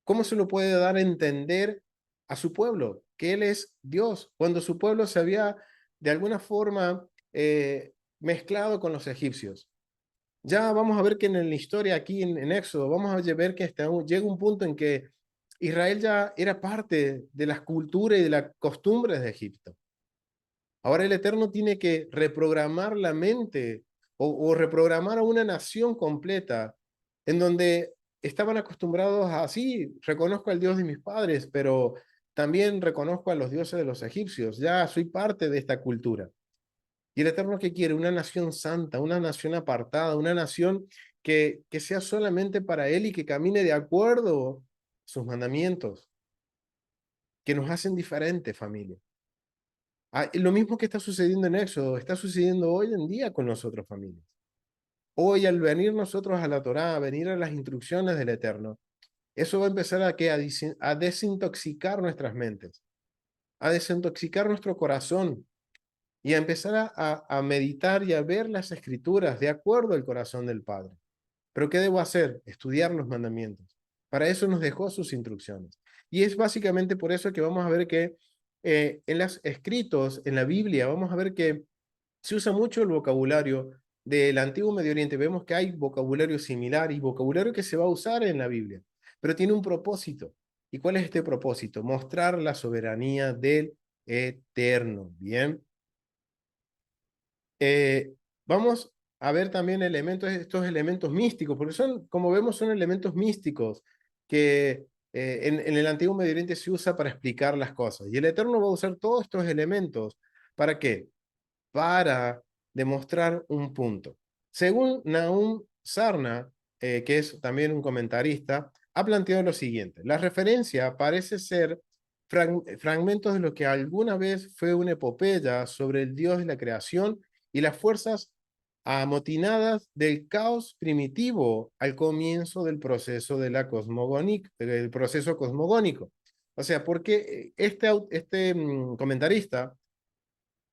¿Cómo se lo puede dar a entender a su pueblo que Él es Dios cuando su pueblo se había de alguna forma mezclado con los egipcios? Ya vamos a ver que en la historia aquí en Éxodo, vamos a ver que llega un punto en que Israel ya era parte de las culturas y de las costumbres de Egipto. Ahora el Eterno tiene que reprogramar la mente o reprogramar a una nación completa en donde estaban acostumbrados a, sí, reconozco al Dios de mis padres, pero también reconozco a los dioses de los egipcios, ya soy parte de esta cultura. Y el Eterno que quiere una nación santa, una nación apartada, una nación que sea solamente para Él y que camine de acuerdo a sus mandamientos, que nos hacen diferente, familia. Lo mismo que está sucediendo en Éxodo, está sucediendo hoy en día con nosotros, familias. Hoy, al venir nosotros a la Torá, a venir a las instrucciones del Eterno, eso va a empezar a desintoxicar nuestras mentes, a desintoxicar nuestro corazón y a empezar a meditar y a ver las escrituras de acuerdo al corazón del Padre. ¿Pero qué debo hacer? Estudiar los mandamientos. Para eso nos dejó sus instrucciones. Y es básicamente por eso que vamos a ver que en los escritos, en la Biblia, vamos a ver que se usa mucho el vocabulario del antiguo Medio Oriente. Vemos que hay vocabulario similar y vocabulario que se va a usar en la Biblia, pero tiene un propósito. ¿Y cuál es este propósito? Mostrar la soberanía del Eterno. Bien. Eh, Vamos a ver también estos elementos místicos, porque son, como vemos, son elementos místicos que en el antiguo Medio Oriente se usa para explicar las cosas. Y el Eterno va a usar todos estos elementos. ¿Para qué? Para demostrar un punto. Según Nahum Sarna, que es también un comentarista, ha planteado lo siguiente: la referencia parece ser fragmentos de lo que alguna vez fue una epopeya sobre el Dios de la creación y las fuerzas amotinadas del caos primitivo al comienzo del proceso de la del proceso cosmogónico. O sea, porque este comentarista,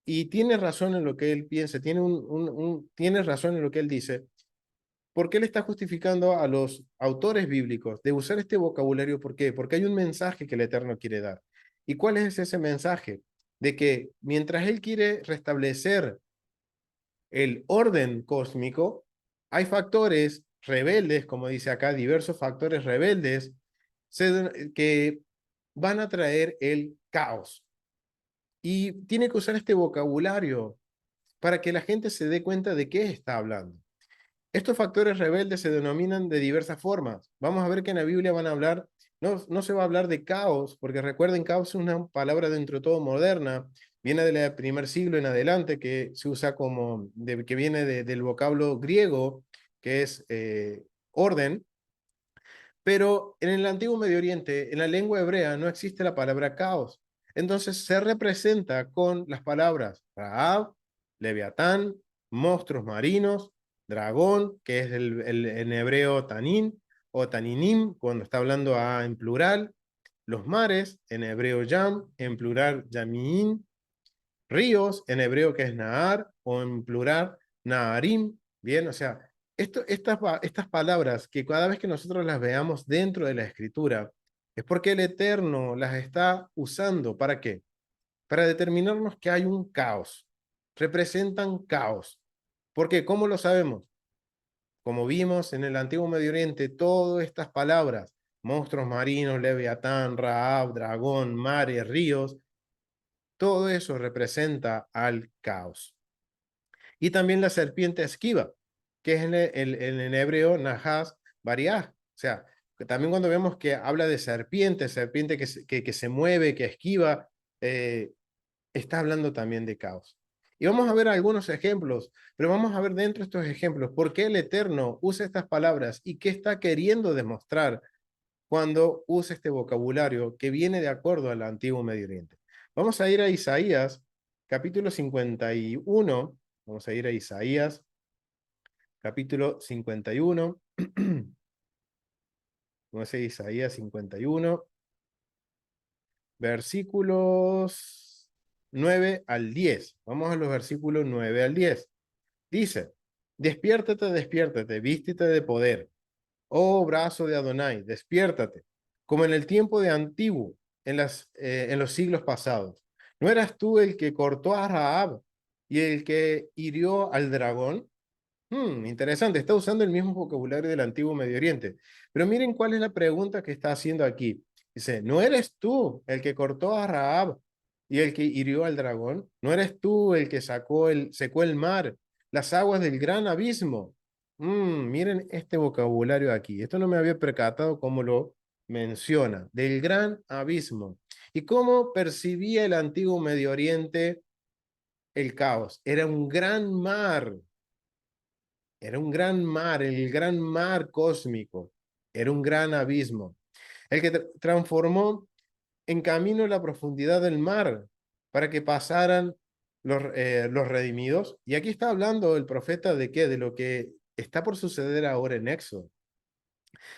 y tiene razón en lo que él piensa, tiene razón en lo que él dice, porque él está justificando a los autores bíblicos de usar este vocabulario. ¿Por qué? Porque hay un mensaje que el Eterno quiere dar. ¿Y cuál es ese mensaje? De que mientras él quiere restablecer el orden cósmico, hay factores rebeldes, como dice acá, diversos factores rebeldes que van a traer el caos. Y tiene que usar este vocabulario para que la gente se dé cuenta de qué está hablando. Estos factores rebeldes se denominan de diversas formas. Vamos a ver que en la Biblia van a hablar, no se va a hablar de caos, porque recuerden, caos es una palabra dentro de todo moderna, viene del primer siglo en adelante, que se usa que viene del vocablo griego, que es orden, pero en el antiguo Medio Oriente, en la lengua hebrea, no existe la palabra caos. Entonces se representa con las palabras Rahab, Leviatán, monstruos marinos, dragón, que es en hebreo tanín o taninim, cuando está hablando en plural, los mares, en hebreo yam, en plural yamiín, ríos, en hebreo que es Nahar, o en plural Naharim. Bien, o sea, estas palabras que cada vez que nosotros las veamos dentro de la escritura, es porque el Eterno las está usando. ¿Para qué? Para determinarnos que hay un caos. Representan caos. ¿Por qué? ¿Cómo lo sabemos? Como vimos en el antiguo Medio Oriente, todas estas palabras, monstruos marinos, Leviatán, Rahab, dragón, mares, ríos, todo eso representa al caos. Y también la serpiente esquiva, que es en hebreo Nahas Bariah. O sea, que también cuando vemos que habla de serpiente, serpiente que se mueve, que esquiva, está hablando también de caos. Y vamos a ver algunos ejemplos, pero vamos a ver dentro de estos ejemplos por qué el Eterno usa estas palabras y qué está queriendo demostrar cuando usa este vocabulario que viene de acuerdo al antiguo Medio Oriente. Vamos a ir a Isaías, capítulo 51. Vamos a ir a Isaías, capítulo 51. Vamos a ir a Isaías 51, versículos 9 al 10. Vamos a los versículos 9 al 10. Dice: despiértate, despiértate, vístete de poder. Oh brazo de Adonai, despiértate, como en el tiempo de antiguo, en los siglos pasados. ¿No eras tú el que cortó a Rahab y el que hirió al dragón? Interesante, está usando el mismo vocabulario del antiguo Medio Oriente. Pero miren cuál es la pregunta que está haciendo aquí. Dice: ¿no eres tú el que cortó a Rahab y el que hirió al dragón? ¿No eres tú el que secó el mar, las aguas del gran abismo? Miren este vocabulario aquí. Esto no me había percatado cómo lo menciona, del gran abismo. ¿Y cómo percibía el antiguo Medio Oriente el caos? Era un gran mar, el gran mar cósmico, era un gran abismo, el que transformó en camino la profundidad del mar para que pasaran los redimidos. Y aquí está hablando el profeta de qué, de lo que está por suceder ahora en Éxodo.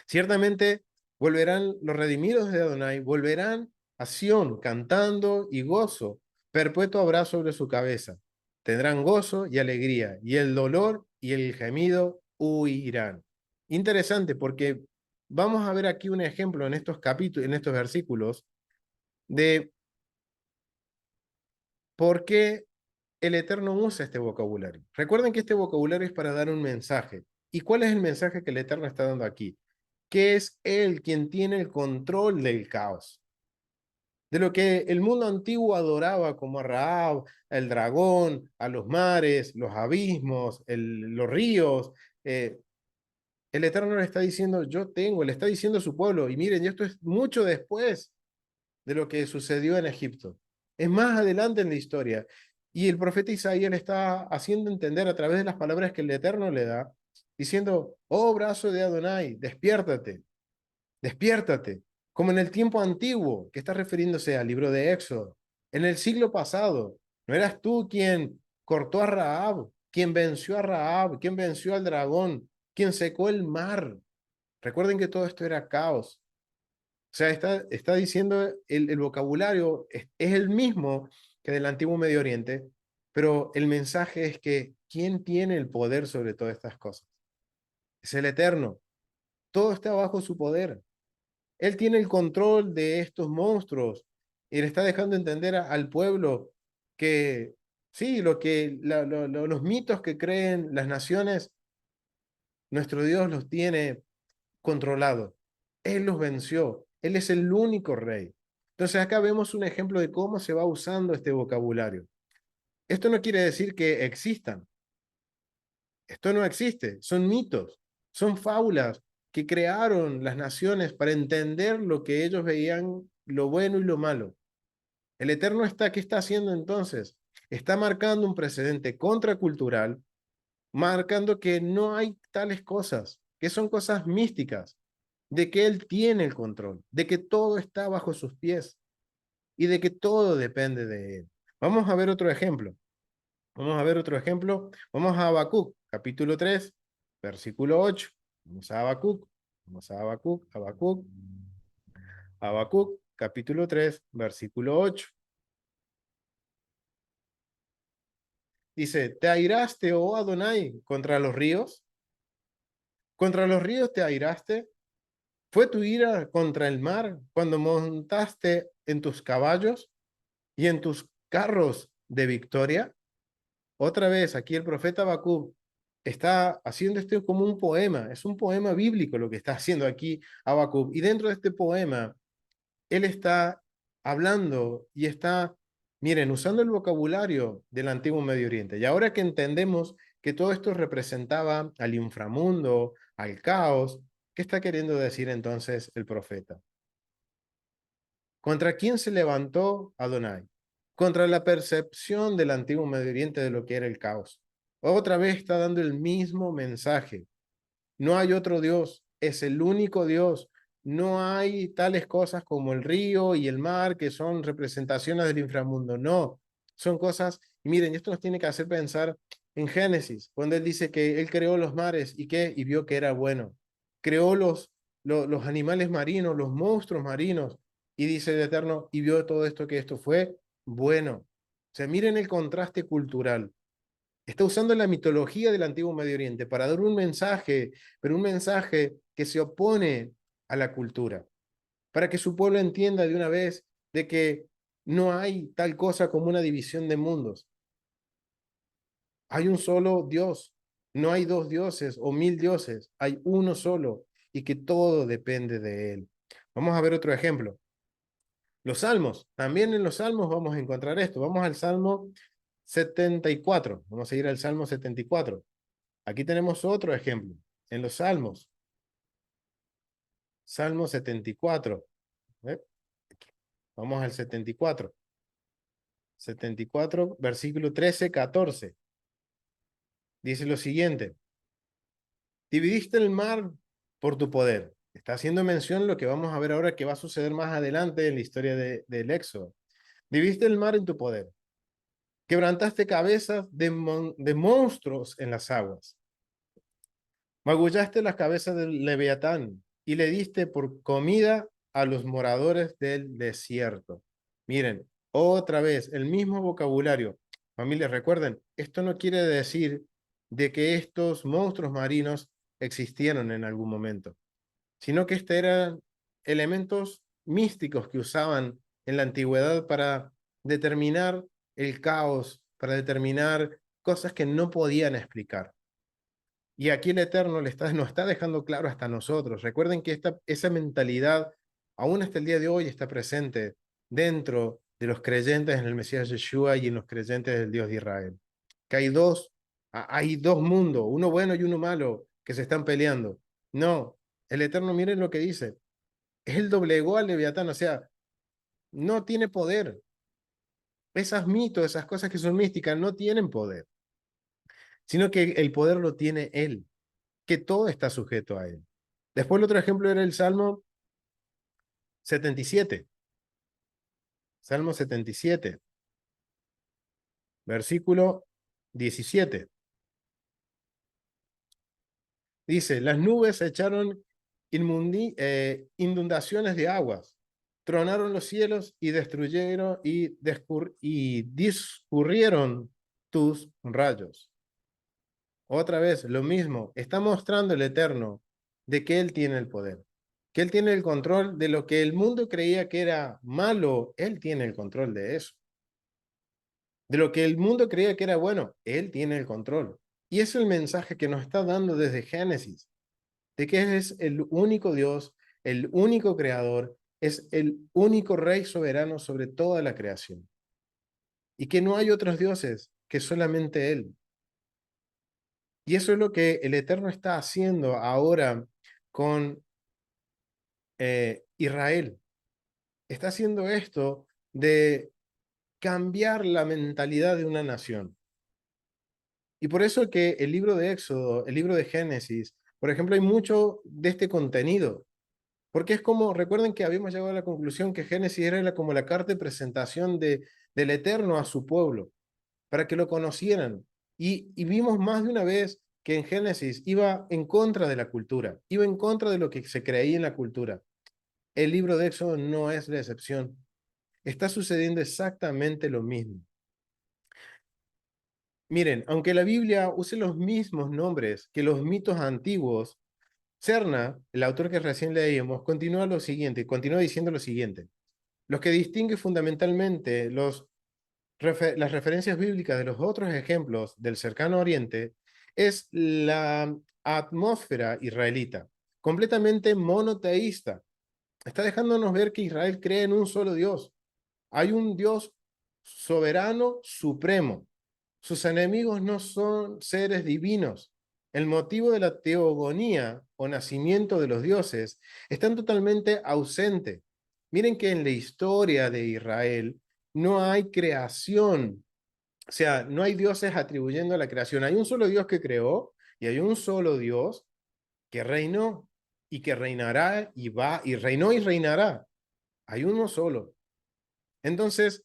Ciertamente volverán los redimidos de Adonai, volverán a Sión cantando y gozo, perpetuo habrá sobre su cabeza. Tendrán gozo y alegría, y el dolor y el gemido huirán. Interesante, porque vamos a ver aquí un ejemplo en estos capítulos, en estos versículos, de por qué el Eterno usa este vocabulario. Recuerden que este vocabulario es para dar un mensaje. ¿Y cuál es el mensaje que el Eterno está dando aquí? Que es Él quien tiene el control del caos. De lo que el mundo antiguo adoraba como a Rahab, el dragón, a los mares, los abismos, los ríos, el Eterno le está diciendo: yo tengo, le está diciendo a su pueblo, y miren, y esto es mucho después de lo que sucedió en Egipto. Es más adelante en la historia. Y el profeta Isaías le está haciendo entender a través de las palabras que el Eterno le da, diciendo, oh brazo de Adonai, despiértate, despiértate, como en el tiempo antiguo, que está refiriéndose al libro de Éxodo, en el siglo pasado. ¿No eras tú quien cortó a Rahab, quien venció a Rahab, quien venció al dragón, quien secó el mar? Recuerden que todo esto era caos. O sea, está diciendo el vocabulario es el mismo que del antiguo Medio Oriente, pero el mensaje es que ¿quién tiene el poder sobre todas estas cosas? Es el Eterno. Todo está bajo su poder. Él tiene el control de estos monstruos y le está dejando entender al pueblo que sí, los mitos que creen las naciones, nuestro Dios los tiene controlado. Él los venció. Él es el único rey. Entonces acá vemos un ejemplo de cómo se va usando este vocabulario. Esto no quiere decir que existan. Esto no existe. Son mitos, son fábulas que crearon las naciones para entender lo que ellos veían, lo bueno y lo malo. El Eterno está, ¿qué está haciendo entonces? Está marcando un precedente contracultural, marcando que no hay tales cosas, que son cosas místicas, de que Él tiene el control, de que todo está bajo sus pies y de que todo depende de Él. Vamos a ver otro ejemplo. Vamos a ver otro ejemplo. Vamos a Habacuc, capítulo 3, versículo 8. Vamos a Habacuc, vamos a Habacuc, Habacuc, Habacuc, capítulo 3, versículo 8. Dice, ¿te airaste, oh Adonai, contra los ríos? ¿Contra los ríos te airaste? ¿Fue tu ira contra el mar cuando montaste en tus caballos y en tus carros de victoria? Otra vez, aquí el profeta Habacuc está haciendo esto como un poema, es un poema bíblico lo que está haciendo aquí Habacuc. Y dentro de este poema, él está hablando y está, miren, usando el vocabulario del antiguo Medio Oriente. Y ahora que entendemos que todo esto representaba al inframundo, al caos, ¿qué está queriendo decir entonces el profeta? ¿Contra quién se levantó Adonai? Contra la percepción del antiguo Medio Oriente de lo que era el caos. Otra vez está dando el mismo mensaje. No hay otro Dios, es el único Dios. No hay tales cosas como el río y el mar que son representaciones del inframundo. No, son cosas, y miren, esto nos tiene que hacer pensar en Génesis, cuando él dice que él creó los mares y que y vio que era bueno. Creó los animales marinos, los monstruos marinos, y dice el Eterno, y vio todo esto que esto fue bueno. O sea, miren el contraste cultural. Está usando la mitología del antiguo Medio Oriente para dar un mensaje, pero un mensaje que se opone a la cultura, para que su pueblo entienda de una vez de que no hay tal cosa como una división de mundos. Hay un solo Dios, no hay dos dioses o mil dioses, hay uno solo y que todo depende de él. Vamos a ver otro ejemplo. Los salmos, también en los salmos vamos a encontrar esto. Vamos al Salmo 74, vamos a ir al Salmo 74. Aquí tenemos otro ejemplo, en los Salmos, Salmo 74. ¿eh? Vamos al 74. 74, versículo 13, 14. Dice lo siguiente, dividiste el mar por tu poder. Está haciendo mención lo que vamos a ver ahora que va a suceder más adelante en la historia del Éxodo. Dividiste el mar en tu poder. Quebrantaste cabezas de monstruos en las aguas. Magullaste las cabezas del Leviatán y le diste por comida a los moradores del desierto. Miren, otra vez, el mismo vocabulario. Familia, recuerden, esto no quiere decir de que estos monstruos marinos existieron en algún momento, sino que estos eran elementos místicos que usaban en la antigüedad para determinar el caos, para determinar cosas que no podían explicar. Y aquí el Eterno nos está dejando claro hasta nosotros. Recuerden que esa mentalidad aún hasta el día de hoy está presente dentro de los creyentes en el Mesías Yeshua y en los creyentes del Dios de Israel. Que hay dos mundos, uno bueno y uno malo, que se están peleando. No, el Eterno, miren lo que dice. Él doblegó al Leviatán, o sea, no tiene poder. Esas mitos, esas cosas que son místicas no tienen poder, sino que el poder lo tiene Él, que todo está sujeto a Él. Después el otro ejemplo era el Salmo 77. Salmo 77, versículo 17. Dice, las nubes echaron inundaciones de aguas, tronaron los cielos y destruyeron y discurrieron tus rayos. Otra vez, lo mismo, está mostrando el Eterno de que Él tiene el poder, que Él tiene el control de lo que el mundo creía que era malo, Él tiene el control de eso. De lo que el mundo creía que era bueno, Él tiene el control. Y es el mensaje que nos está dando desde Génesis, de que Él es el único Dios, el único creador, es el único rey soberano sobre toda la creación. Y que no hay otros dioses que solamente Él. Y eso es lo que el Eterno está haciendo ahora con Israel. Está haciendo esto de cambiar la mentalidad de una nación. Y por eso que el libro de Éxodo, el libro de Génesis, por ejemplo, hay mucho de este contenido. Porque es como, recuerden que habíamos llegado a la conclusión que Génesis era como la carta de presentación del Eterno a su pueblo, para que lo conocieran. Y vimos más de una vez que en Génesis iba en contra de la cultura, iba en contra de lo que se creía en la cultura. El libro de Éxodo no es la excepción. Está sucediendo exactamente lo mismo. Miren, aunque la Biblia use los mismos nombres que los mitos antiguos, Cerna, el autor que recién leímos, continúa diciendo lo siguiente. Los que distingue fundamentalmente las referencias bíblicas de los otros ejemplos del cercano oriente es la atmósfera israelita, completamente monoteísta. Está dejándonos ver que Israel cree en un solo Dios. Hay un Dios soberano, supremo. Sus enemigos no son seres divinos. El motivo de la teogonía o nacimiento de los dioses está totalmente ausente. Miren que en la historia de Israel no hay creación, o sea, no hay dioses atribuyendo a la creación. Hay un solo Dios que creó y hay un solo Dios que reinó y que reinará y va y reinó y reinará. Hay uno solo. Entonces,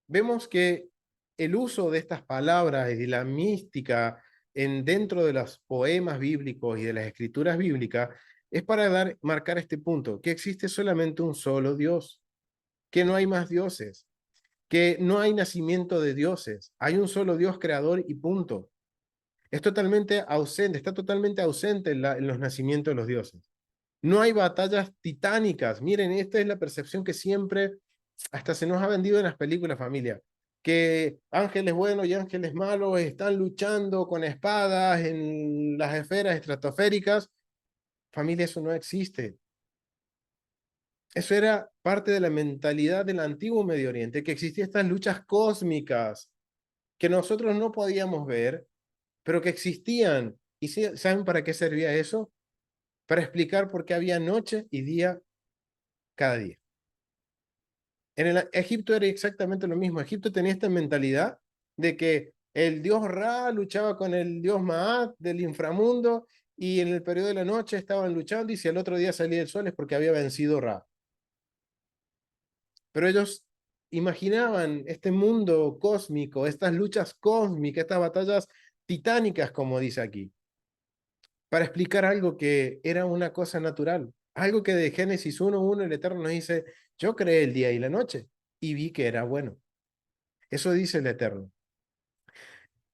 vemos que el uso de estas palabras y de la mística dentro de los poemas bíblicos y de las escrituras bíblicas es para marcar este punto, que existe solamente un solo Dios, que no hay más dioses, que no hay nacimiento de dioses, hay un solo Dios creador y punto. Es totalmente ausente, está totalmente ausente en los nacimientos de los dioses. No hay batallas titánicas. Miren, esta es la percepción que siempre hasta se nos ha vendido en las películas, familia, que ángeles buenos y ángeles malos están luchando con espadas en las esferas estratosféricas. Familia, eso no existe. Eso era parte de la mentalidad del antiguo Medio Oriente, que existían estas luchas cósmicas que nosotros no podíamos ver, pero que existían. ¿Y saben para qué servía eso? Para explicar por qué había noche y día cada día. En el Egipto era exactamente lo mismo. Egipto tenía esta mentalidad de que el dios Ra luchaba con el dios Maat del inframundo y en el periodo de la noche estaban luchando y si al otro día salía el sol es porque había vencido Ra. Pero ellos imaginaban este mundo cósmico, estas luchas cósmicas, estas batallas titánicas, como dice aquí, para explicar algo que era una cosa natural. Algo que de Génesis 1:1 el Eterno nos dice, yo creé el día y la noche y vi que era bueno. Eso dice el Eterno.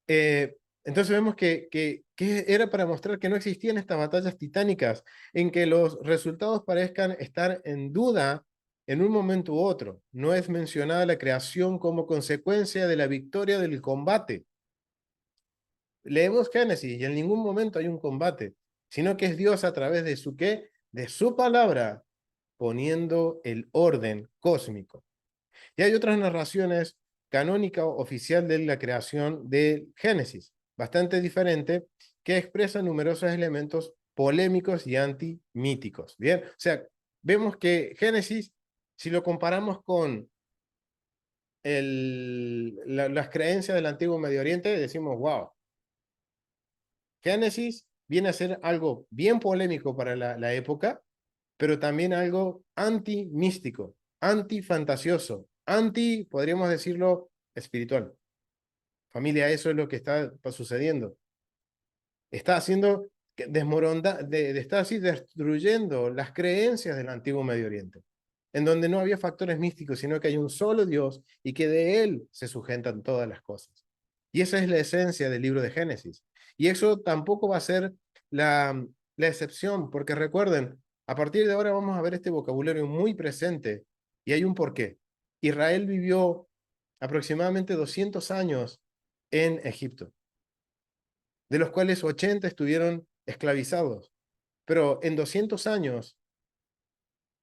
Entonces vemos que era para mostrar que no existían estas batallas titánicas en que los resultados parezcan estar en duda en un momento u otro. No es mencionada la creación como consecuencia de la victoria del combate. Leemos Génesis y en ningún momento hay un combate, sino que es Dios a través de su qué, de su palabra, poniendo el orden cósmico. Y hay otras narraciones canónica oficial de la creación de Génesis, bastante diferente, que expresan numerosos elementos polémicos y antimíticos. Bien, o sea, vemos que Génesis, si lo comparamos con las creencias del antiguo Medio Oriente, decimos, wow, Génesis viene a ser algo bien polémico para la época, pero también algo anti-místico, anti-fantasioso, podríamos decirlo, espiritual. Familia, eso es lo que está sucediendo. Está haciendo, está así destruyendo las creencias del antiguo Medio Oriente, en donde no había factores místicos, sino que hay un solo Dios y que de él se sujetan todas las cosas. Y esa es la esencia del libro de Génesis. Y eso tampoco va a ser la excepción, porque recuerden, a partir de ahora vamos a ver este vocabulario muy presente y hay un porqué. Israel vivió aproximadamente 200 años en Egipto, de los cuales 80 estuvieron esclavizados. Pero en 200 años,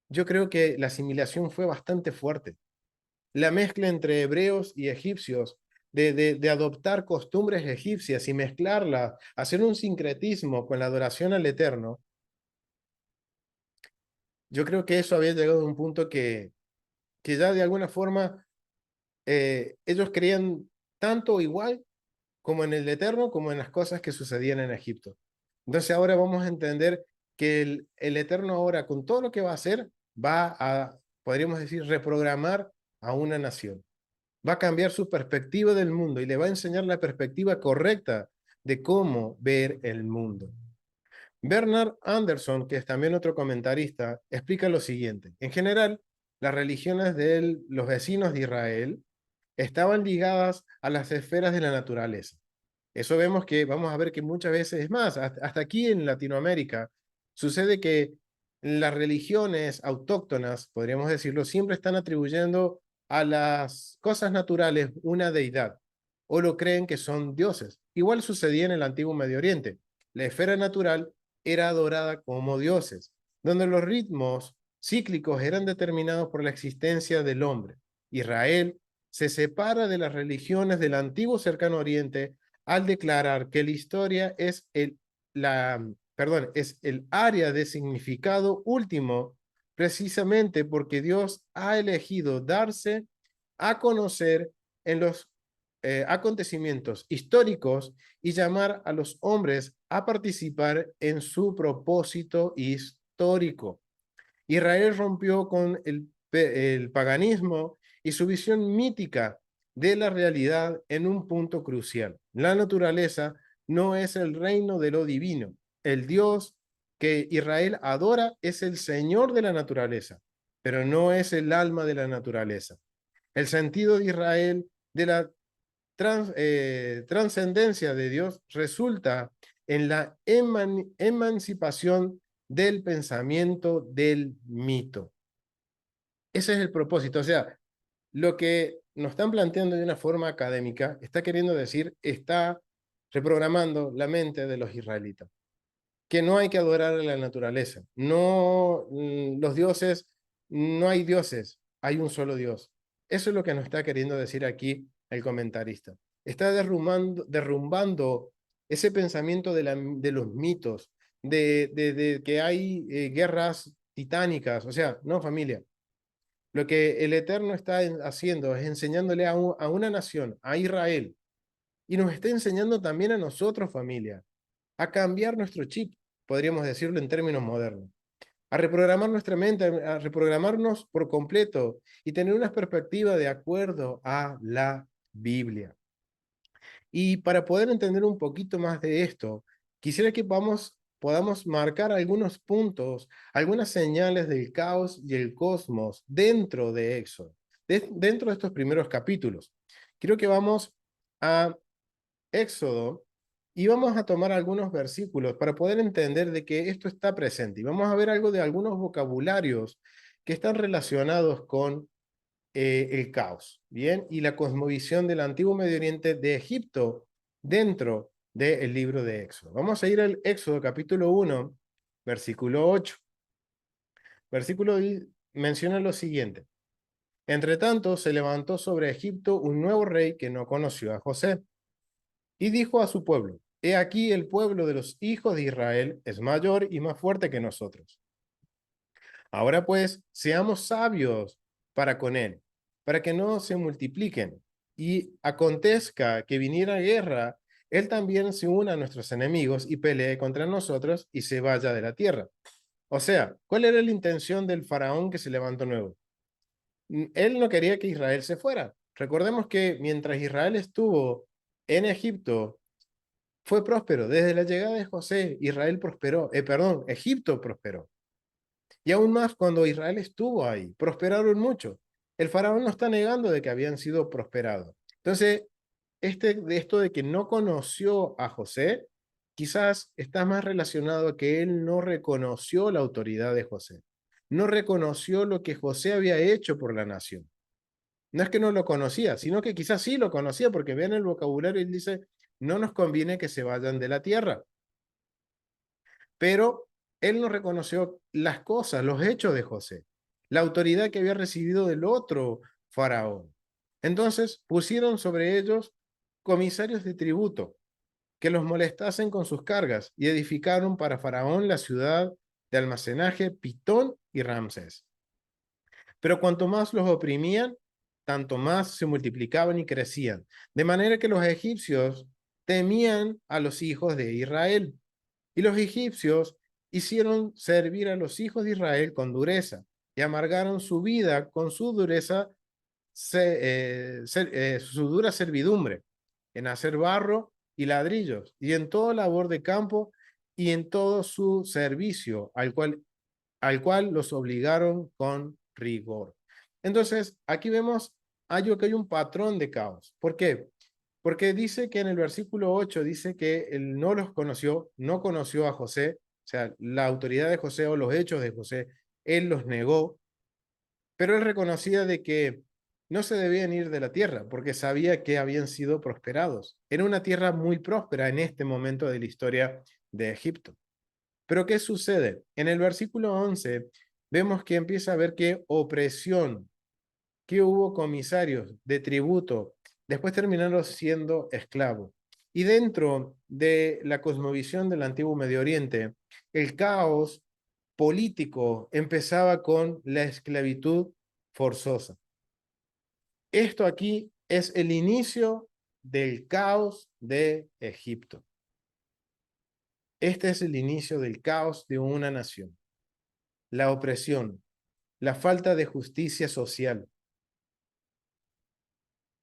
yo creo que la asimilación fue bastante fuerte. La mezcla entre hebreos y egipcios, de adoptar costumbres egipcias y mezclarlas, hacer un sincretismo con la adoración al Eterno, yo creo que eso había llegado a un punto que ya de alguna forma ellos creían tanto igual como en el Eterno, como en las cosas que sucedían en Egipto. Entonces ahora vamos a entender que el Eterno ahora, con todo lo que va a hacer, va a, podríamos decir, reprogramar a una nación. Va a cambiar su perspectiva del mundo y le va a enseñar la perspectiva correcta de cómo ver el mundo. Bernard Anderson, que es también otro comentarista, explica lo siguiente. En general, las religiones de los vecinos de Israel estaban ligadas a las esferas de la naturaleza. Eso vemos que, vamos a ver que muchas veces, es más, hasta aquí en Latinoamérica, sucede que las religiones autóctonas, podríamos decirlo, siempre están atribuyendo a las cosas naturales una deidad, o lo creen que son dioses. Igual sucedía en el antiguo Medio Oriente. La esfera natural era adorada como dioses, donde los ritmos cíclicos eran determinados por la existencia del hombre. Israel se separa de las religiones del antiguo cercano oriente al declarar que la historia es es el área de significado último, precisamente porque Dios ha elegido darse a conocer en los acontecimientos históricos y llamar a los hombres a participar en su propósito histórico. Israel rompió con el paganismo y su visión mítica de la realidad en un punto crucial. La naturaleza no es el reino de lo divino. El Dios que Israel adora es el Señor de la naturaleza, pero no es el alma de la naturaleza. El sentido de Israel de la trascendencia de Dios resulta en la emancipación del pensamiento del mito. Ese es el propósito. O sea, lo que nos están planteando de una forma académica está queriendo decir, está reprogramando la mente de los israelitas, que no hay que adorar a la naturaleza. No, los dioses, no hay dioses, hay un solo Dios. Eso es lo que nos está queriendo decir aquí el comentarista. Está derrumbando ese pensamiento de los mitos, de que hay guerras titánicas. O sea, no, familia. Lo que el Eterno está haciendo es enseñándole a una nación, a Israel, y nos está enseñando también a nosotros, familia, a cambiar nuestro chip, podríamos decirlo en términos modernos, a reprogramar nuestra mente, a reprogramarnos por completo y tener una perspectiva de acuerdo a la Biblia. Y para poder entender un poquito más de esto, quisiera que podamos marcar algunos puntos, algunas señales del caos y el cosmos dentro de Éxodo, dentro de estos primeros capítulos. Quiero que vamos a Éxodo y vamos a tomar algunos versículos para poder entender de que esto está presente. Y vamos a ver algo de algunos vocabularios que están relacionados con el caos, ¿bien? Y la cosmovisión del antiguo Medio Oriente de Egipto dentro del libro de Éxodo. Vamos a ir al Éxodo capítulo 1, versículo 8. Versículo menciona lo siguiente. Entre tanto, se levantó sobre Egipto un nuevo rey que no conoció a José y dijo a su pueblo, he aquí el pueblo de los hijos de Israel es mayor y más fuerte que nosotros. Ahora pues, seamos sabios para con él, para que no se multipliquen. Y acontezca que viniera guerra, él también se una a nuestros enemigos y pelee contra nosotros y se vaya de la tierra. O sea, ¿cuál era la intención del faraón que se levantó nuevo? Él no quería que Israel se fuera. Recordemos que mientras Israel estuvo en Egipto, fue próspero. Desde la llegada de José, Israel prosperó, perdón, Egipto prosperó. Y aún más cuando Israel estuvo ahí, prosperaron mucho. El faraón no está negando de que habían sido prosperados. Entonces, de esto de que no conoció a José, quizás está más relacionado a que él no reconoció la autoridad de José. No reconoció lo que José había hecho por la nación. No es que no lo conocía, sino que quizás sí lo conocía, porque vean el vocabulario y dice, no nos conviene que se vayan de la tierra. Pero él no reconoció las cosas, los hechos de José, la autoridad que había recibido del otro faraón. Entonces pusieron sobre ellos comisarios de tributo que los molestasen con sus cargas y edificaron para Faraón la ciudad de almacenaje Pitón y Ramsés. Pero cuanto más los oprimían, tanto más se multiplicaban y crecían, de manera que los egipcios temían a los hijos de Israel. Y los egipcios hicieron servir a los hijos de Israel con dureza y amargaron su vida con su dureza, su dura servidumbre en hacer barro y ladrillos y en toda labor de campo y en todo su servicio al cual los obligaron con rigor. Entonces, aquí vemos que hay un patrón de caos. ¿Por qué? Porque dice que en el versículo 8 dice que él no los conoció, no conoció a José, o sea, la autoridad de José o los hechos de José, él los negó, pero él reconocía de que no se debían ir de la tierra porque sabía que habían sido prosperados. Era una tierra muy próspera en este momento de la historia de Egipto. Pero ¿qué sucede? En el versículo 11 vemos que empieza a haber que opresión, que hubo comisarios de tributo, después terminaron siendo esclavos. Y dentro de la cosmovisión del antiguo Medio Oriente, el caos político empezaba con la esclavitud forzosa. Esto aquí es el inicio del caos de Egipto. Este es el inicio del caos de una nación. La opresión, la falta de justicia social.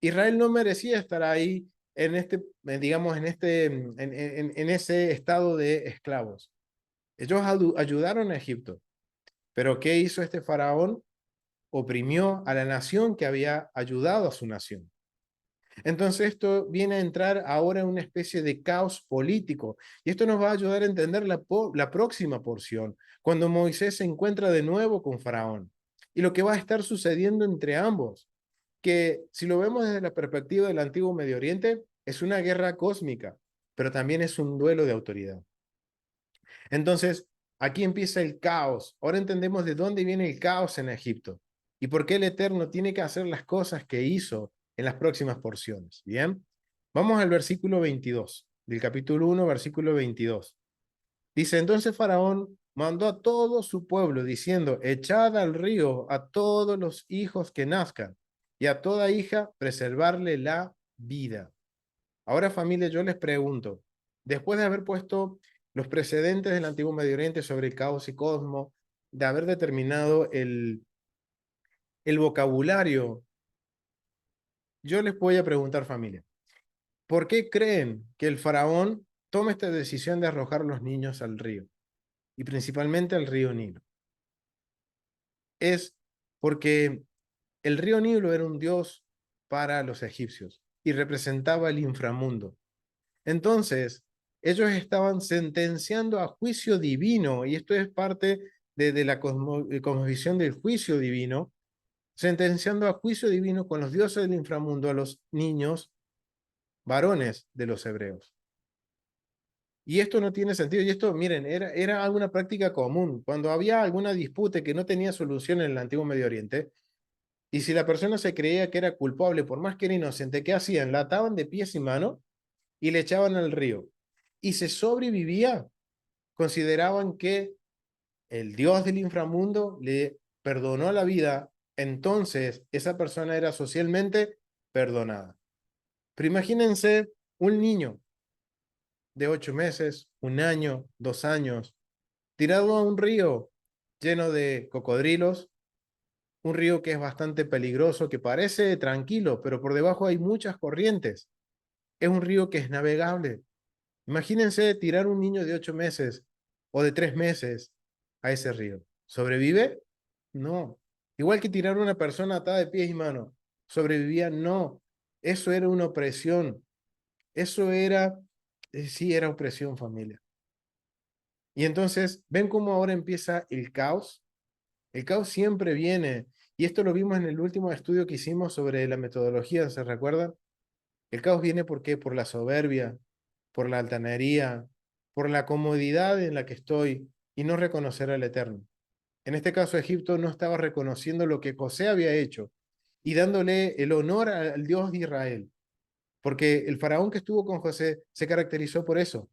Israel no merecía estar ahí en este, digamos, en ese estado de esclavos. Ellos ayudaron a Egipto, pero ¿qué hizo este faraón? Oprimió a la nación que había ayudado a su nación. Entonces esto viene a entrar ahora en una especie de caos político y esto nos va a ayudar a entender la próxima porción, cuando Moisés se encuentra de nuevo con Faraón y lo que va a estar sucediendo entre ambos, que si lo vemos desde la perspectiva del antiguo Medio Oriente, es una guerra cósmica, pero también es un duelo de autoridad. Entonces, aquí empieza el caos. Ahora entendemos de dónde viene el caos en Egipto y por qué el Eterno tiene que hacer las cosas que hizo en las próximas porciones. Bien, vamos al versículo 22, del capítulo 1, versículo 22. Dice, entonces Faraón mandó a todo su pueblo diciendo, echad al río a todos los hijos que nazcan y a toda hija preservarle la vida. Ahora, familia, yo les pregunto, después de haber puesto los precedentes del antiguo Medio Oriente sobre el caos y cosmos, de haber determinado el vocabulario, yo les voy a preguntar, familia, ¿por qué creen que el faraón toma esta decisión de arrojar los niños al río? Y principalmente al río Nilo. Es porque el río Nilo era un dios para los egipcios y representaba el inframundo. Entonces, ellos estaban sentenciando a juicio divino, y esto es parte de la cosmovisión del juicio divino, sentenciando a juicio divino con los dioses del inframundo a los niños varones de los hebreos. Y esto no tiene sentido, y esto, miren, era alguna práctica común. Cuando había alguna disputa que no tenía solución en el antiguo Medio Oriente, y si la persona se creía que era culpable, por más que era inocente, ¿qué hacían? La ataban de pies y manos y le echaban al río. Y se sobrevivía, consideraban que el Dios del inframundo le perdonó la vida entonces esa persona era socialmente perdonada. Pero imagínense un niño de 8 meses, 1 año, 2 años, tirado a un río lleno de cocodrilos, un río que es bastante peligroso, que parece tranquilo, pero por debajo hay muchas corrientes. Es un río que es navegable. Imagínense tirar un niño de 8 meses o de 3 meses a ese río. ¿Sobrevive? No. Igual que tirar una persona atada de pies y manos. ¿Sobrevivía? No. Eso era una opresión. Eso era, sí, era opresión, familia. Y entonces, ¿ven cómo ahora empieza el caos? El caos siempre viene, y esto lo vimos en el último estudio que hicimos sobre la metodología, ¿se recuerdan? El caos viene ¿por qué? Por la soberbia, por la altanería, por la comodidad en la que estoy y no reconocer al Eterno. En este caso, Egipto no estaba reconociendo lo que José había hecho y dándole el honor al Dios de Israel, porque el faraón que estuvo con José se caracterizó por eso,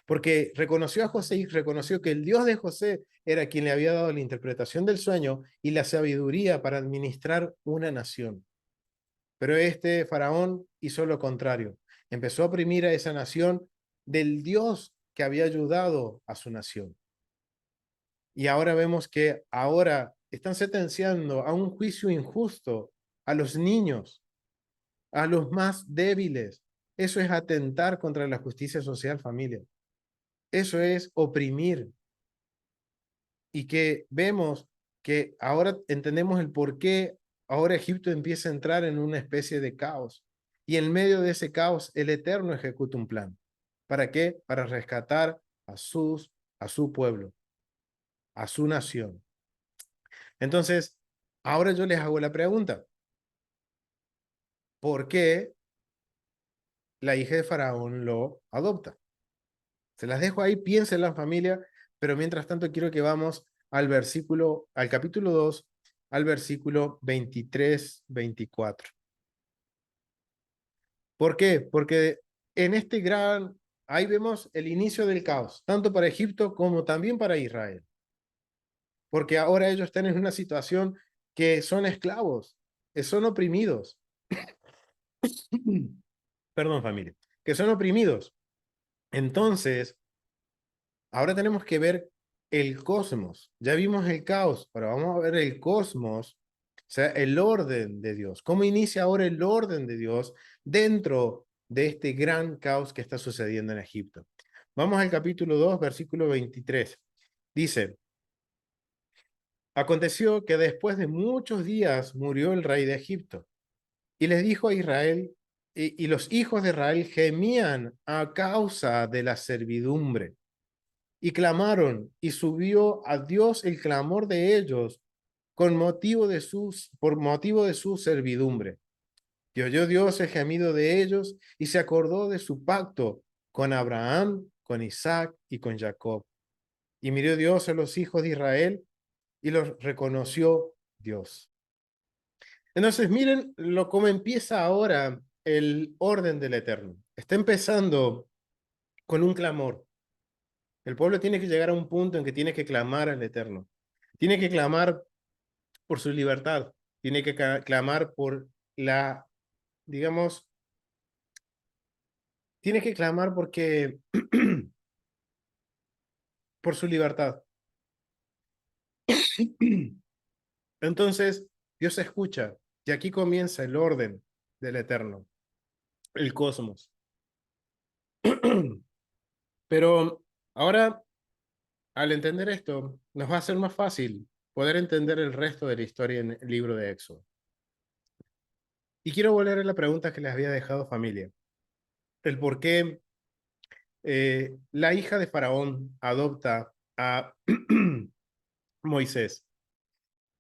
porque reconoció a José y reconoció que el Dios de José era quien le había dado la interpretación del sueño y la sabiduría para administrar una nación. Pero este faraón hizo lo contrario, empezó a oprimir a esa nación del Dios que había ayudado a su nación. Y ahora vemos que ahora están sentenciando a un juicio injusto a los niños, a los más débiles. Eso es atentar contra la justicia social, familia. Eso es oprimir. Y que vemos que ahora entendemos el por qué ahora Egipto empieza a entrar en una especie de caos. Y en medio de ese caos, el Eterno ejecuta un plan. ¿Para qué? Para rescatar a su pueblo, a su nación. Entonces, ahora yo les hago la pregunta, ¿por qué la hija de Faraón lo adopta? Se las dejo ahí, piénsenla en familia, pero mientras tanto quiero que vamos al capítulo 2, al versículo 23-24. ¿Por qué? Porque en ahí vemos el inicio del caos, tanto para Egipto como también para Israel. Porque ahora ellos están en una situación que son esclavos, que son oprimidos. Perdón, familia, que son oprimidos. Entonces, ahora tenemos que ver el cosmos. Ya vimos el caos, pero vamos a ver el cosmos, o sea, el orden de Dios. ¿Cómo inicia ahora el orden de Dios dentro de este gran caos que está sucediendo en Egipto? Vamos al capítulo 2, versículo 23. Dice, aconteció que después de muchos días murió el rey de Egipto y les dijo a Israel, y los hijos de Israel gemían a causa de la servidumbre y clamaron, y subió a Dios el clamor de ellos por motivo de su servidumbre. Y oyó Dios el gemido de ellos y se acordó de su pacto con Abraham, con Isaac y con Jacob. Y miró Dios a los hijos de Israel y los reconoció Dios. Entonces, miren cómo empieza ahora el orden del Eterno. Está empezando con un clamor. El pueblo tiene que llegar a un punto en que tiene que clamar al Eterno. Tiene que clamar por su libertad. Tiene que clamar por digamos, tiene que clamar por su libertad. Entonces, Dios escucha y aquí comienza el orden del Eterno, el cosmos. Pero ahora, al entender esto, nos va a ser más fácil poder entender el resto de la historia en el libro de Éxodo. Y quiero volver a la pregunta que les había dejado familia. El por qué la hija de Faraón adopta a Moisés.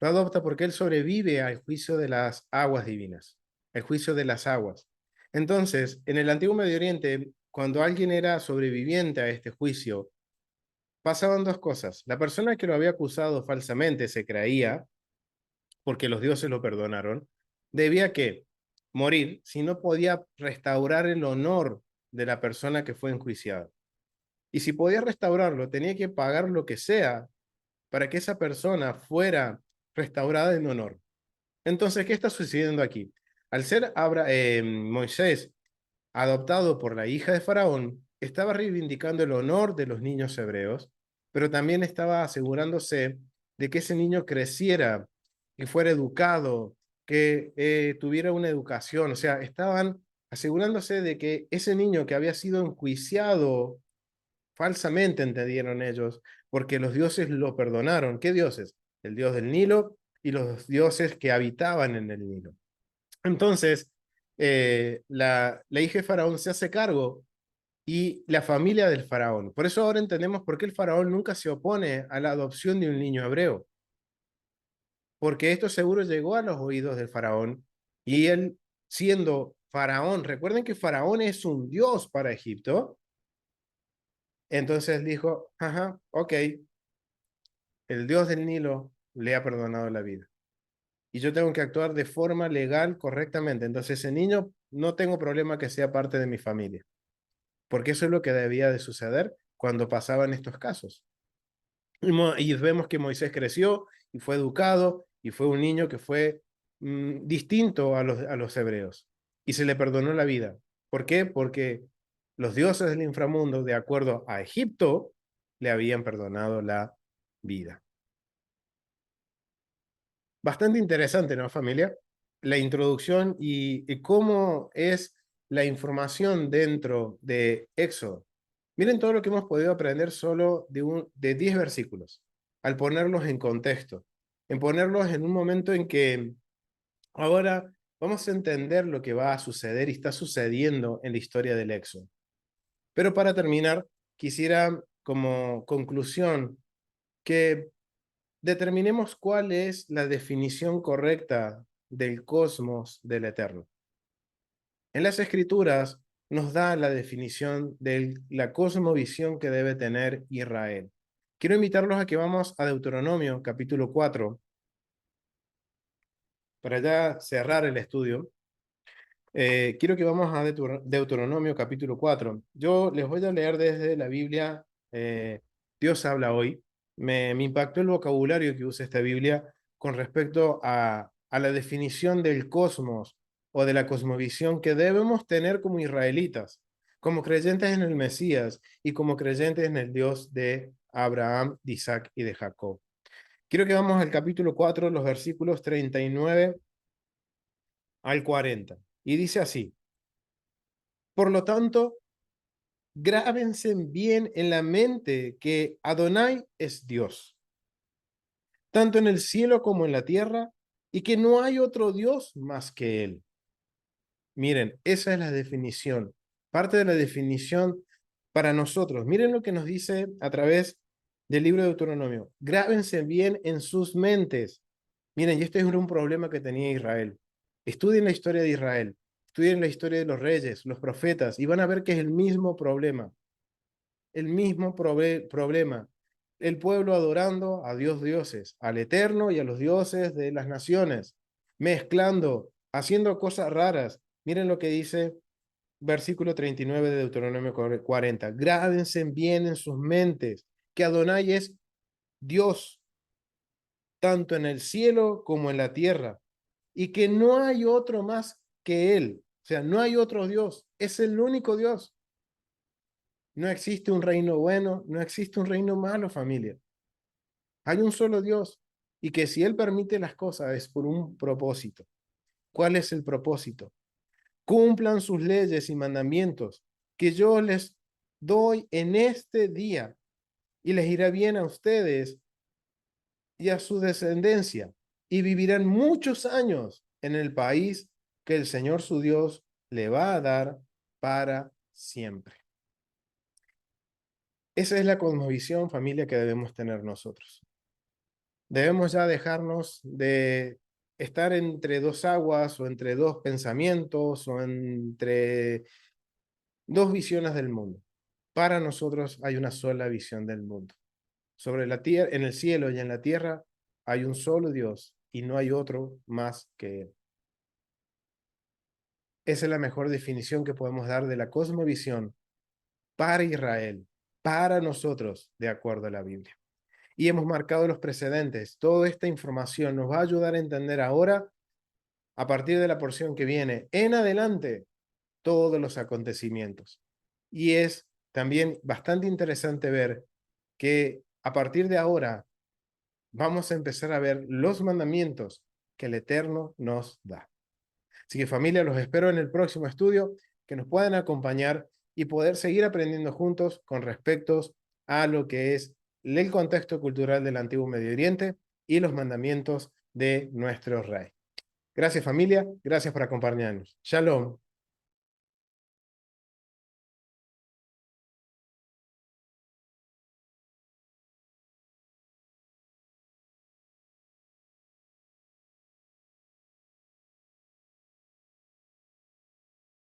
Lo adopta porque él sobrevive al juicio de las aguas divinas, el juicio de las aguas. Entonces, en el antiguo Medio Oriente, cuando alguien era sobreviviente a este juicio, pasaban dos cosas. La persona que lo había acusado falsamente se creía, porque los dioses lo perdonaron, debía que morir si no podía restaurar el honor de la persona que fue enjuiciada. Y si podía restaurarlo, tenía que pagar lo que sea para que esa persona fuera restaurada en honor. Entonces, ¿qué está sucediendo aquí? Al ser Moisés adoptado por la hija de Faraón, estaba reivindicando el honor de los niños hebreos, pero también estaba asegurándose de que ese niño creciera, que fuera educado, que tuviera una educación. O sea, estaban asegurándose de que ese niño que había sido enjuiciado falsamente, entendieron ellos, porque los dioses lo perdonaron. ¿Qué dioses? El dios del Nilo y los dioses que habitaban en el Nilo. Entonces, la hija de Faraón se hace cargo y la familia del faraón. Por eso ahora entendemos por qué el faraón nunca se opone a la adopción de un niño hebreo, porque esto seguro llegó a los oídos del faraón y él, siendo faraón, recuerden que faraón es un dios para Egipto, entonces dijo, ajá, ok, el dios del Nilo le ha perdonado la vida y yo tengo que actuar de forma legal correctamente, entonces ese niño no tengo problema que sea parte de mi familia, porque eso es lo que debía de suceder cuando pasaban estos casos. Y vemos que Moisés creció y fue educado y fue un niño que fue distinto a los hebreos y se le perdonó la vida. ¿Por qué? Porque los dioses del inframundo, de acuerdo a Egipto, le habían perdonado la vida. Bastante interesante, ¿no, familia? La introducción y cómo es la información dentro de Éxodo. Miren todo lo que hemos podido aprender solo de 10 versículos, al ponerlos en contexto, en ponerlos en un momento en que ahora vamos a entender lo que va a suceder y está sucediendo en la historia del Éxodo. Pero para terminar, quisiera como conclusión que determinemos cuál es la definición correcta del cosmos del Eterno. En las Escrituras nos da la definición de la cosmovisión que debe tener Israel. Quiero invitarlos a que vamos a Deuteronomio capítulo 4 para ya cerrar el estudio. Quiero que vamos a Deuteronomio capítulo 4. Yo les voy a leer desde la Biblia, Dios habla hoy. Me impactó el vocabulario que usa esta Biblia con respecto a la definición del cosmos o de la cosmovisión que debemos tener como israelitas, como creyentes en el Mesías y como creyentes en el Dios de Abraham, de Isaac y de Jacob. Quiero que vamos al capítulo 4, los versículos 39 al 40. Y dice así: por lo tanto, grábense bien en la mente que Adonai es Dios, tanto en el cielo como en la tierra, y que no hay otro Dios más que Él. Miren, esa es la definición, parte de la definición para nosotros. Miren lo que nos dice a través del libro de Deuteronomio. Grábense bien en sus mentes. Miren, y este es un problema que tenía Israel. Estudien la historia de Israel, estudien la historia de los reyes, los profetas, y van a ver que es el mismo problema. El mismo problema. El pueblo adorando a Dios dioses, al Eterno y a los dioses de las naciones, mezclando, haciendo cosas raras. Miren lo que dice versículo 39 de Deuteronomio 40. Grábense bien en sus mentes que Adonai es Dios, tanto en el cielo como en la tierra, y que no hay otro más que Él. O sea, no hay otro Dios, es el único Dios. No existe un reino bueno, no existe un reino malo, familia. Hay un solo Dios y que si Él permite las cosas es por un propósito. ¿Cuál es el propósito? Cumplan sus leyes y mandamientos que yo les doy en este día y les irá bien a ustedes y a su descendencia y vivirán muchos años en el país que el Señor su Dios le va a dar para siempre. Esa es la cosmovisión, familia, que debemos tener nosotros. Debemos ya dejarnos de estar entre dos aguas o entre dos pensamientos o entre dos visiones del mundo. Para nosotros hay una sola visión del mundo. Sobre la tierra, en el cielo y en la tierra hay un solo Dios y no hay otro más que Él. Esa es la mejor definición que podemos dar de la cosmovisión para Israel, para nosotros, de acuerdo a la Biblia. Y hemos marcado los precedentes. Toda esta información nos va a ayudar a entender ahora a partir de la porción que viene en adelante, todos los acontecimientos. Y es también bastante interesante ver que a partir de ahora vamos a empezar a ver los mandamientos que el Eterno nos da. Así que familia, los espero en el próximo estudio, que nos puedan acompañar y poder seguir aprendiendo juntos con respecto a lo que es el contexto cultural del antiguo Medio Oriente y los mandamientos de nuestro Rey. Gracias familia, gracias por acompañarnos. Shalom.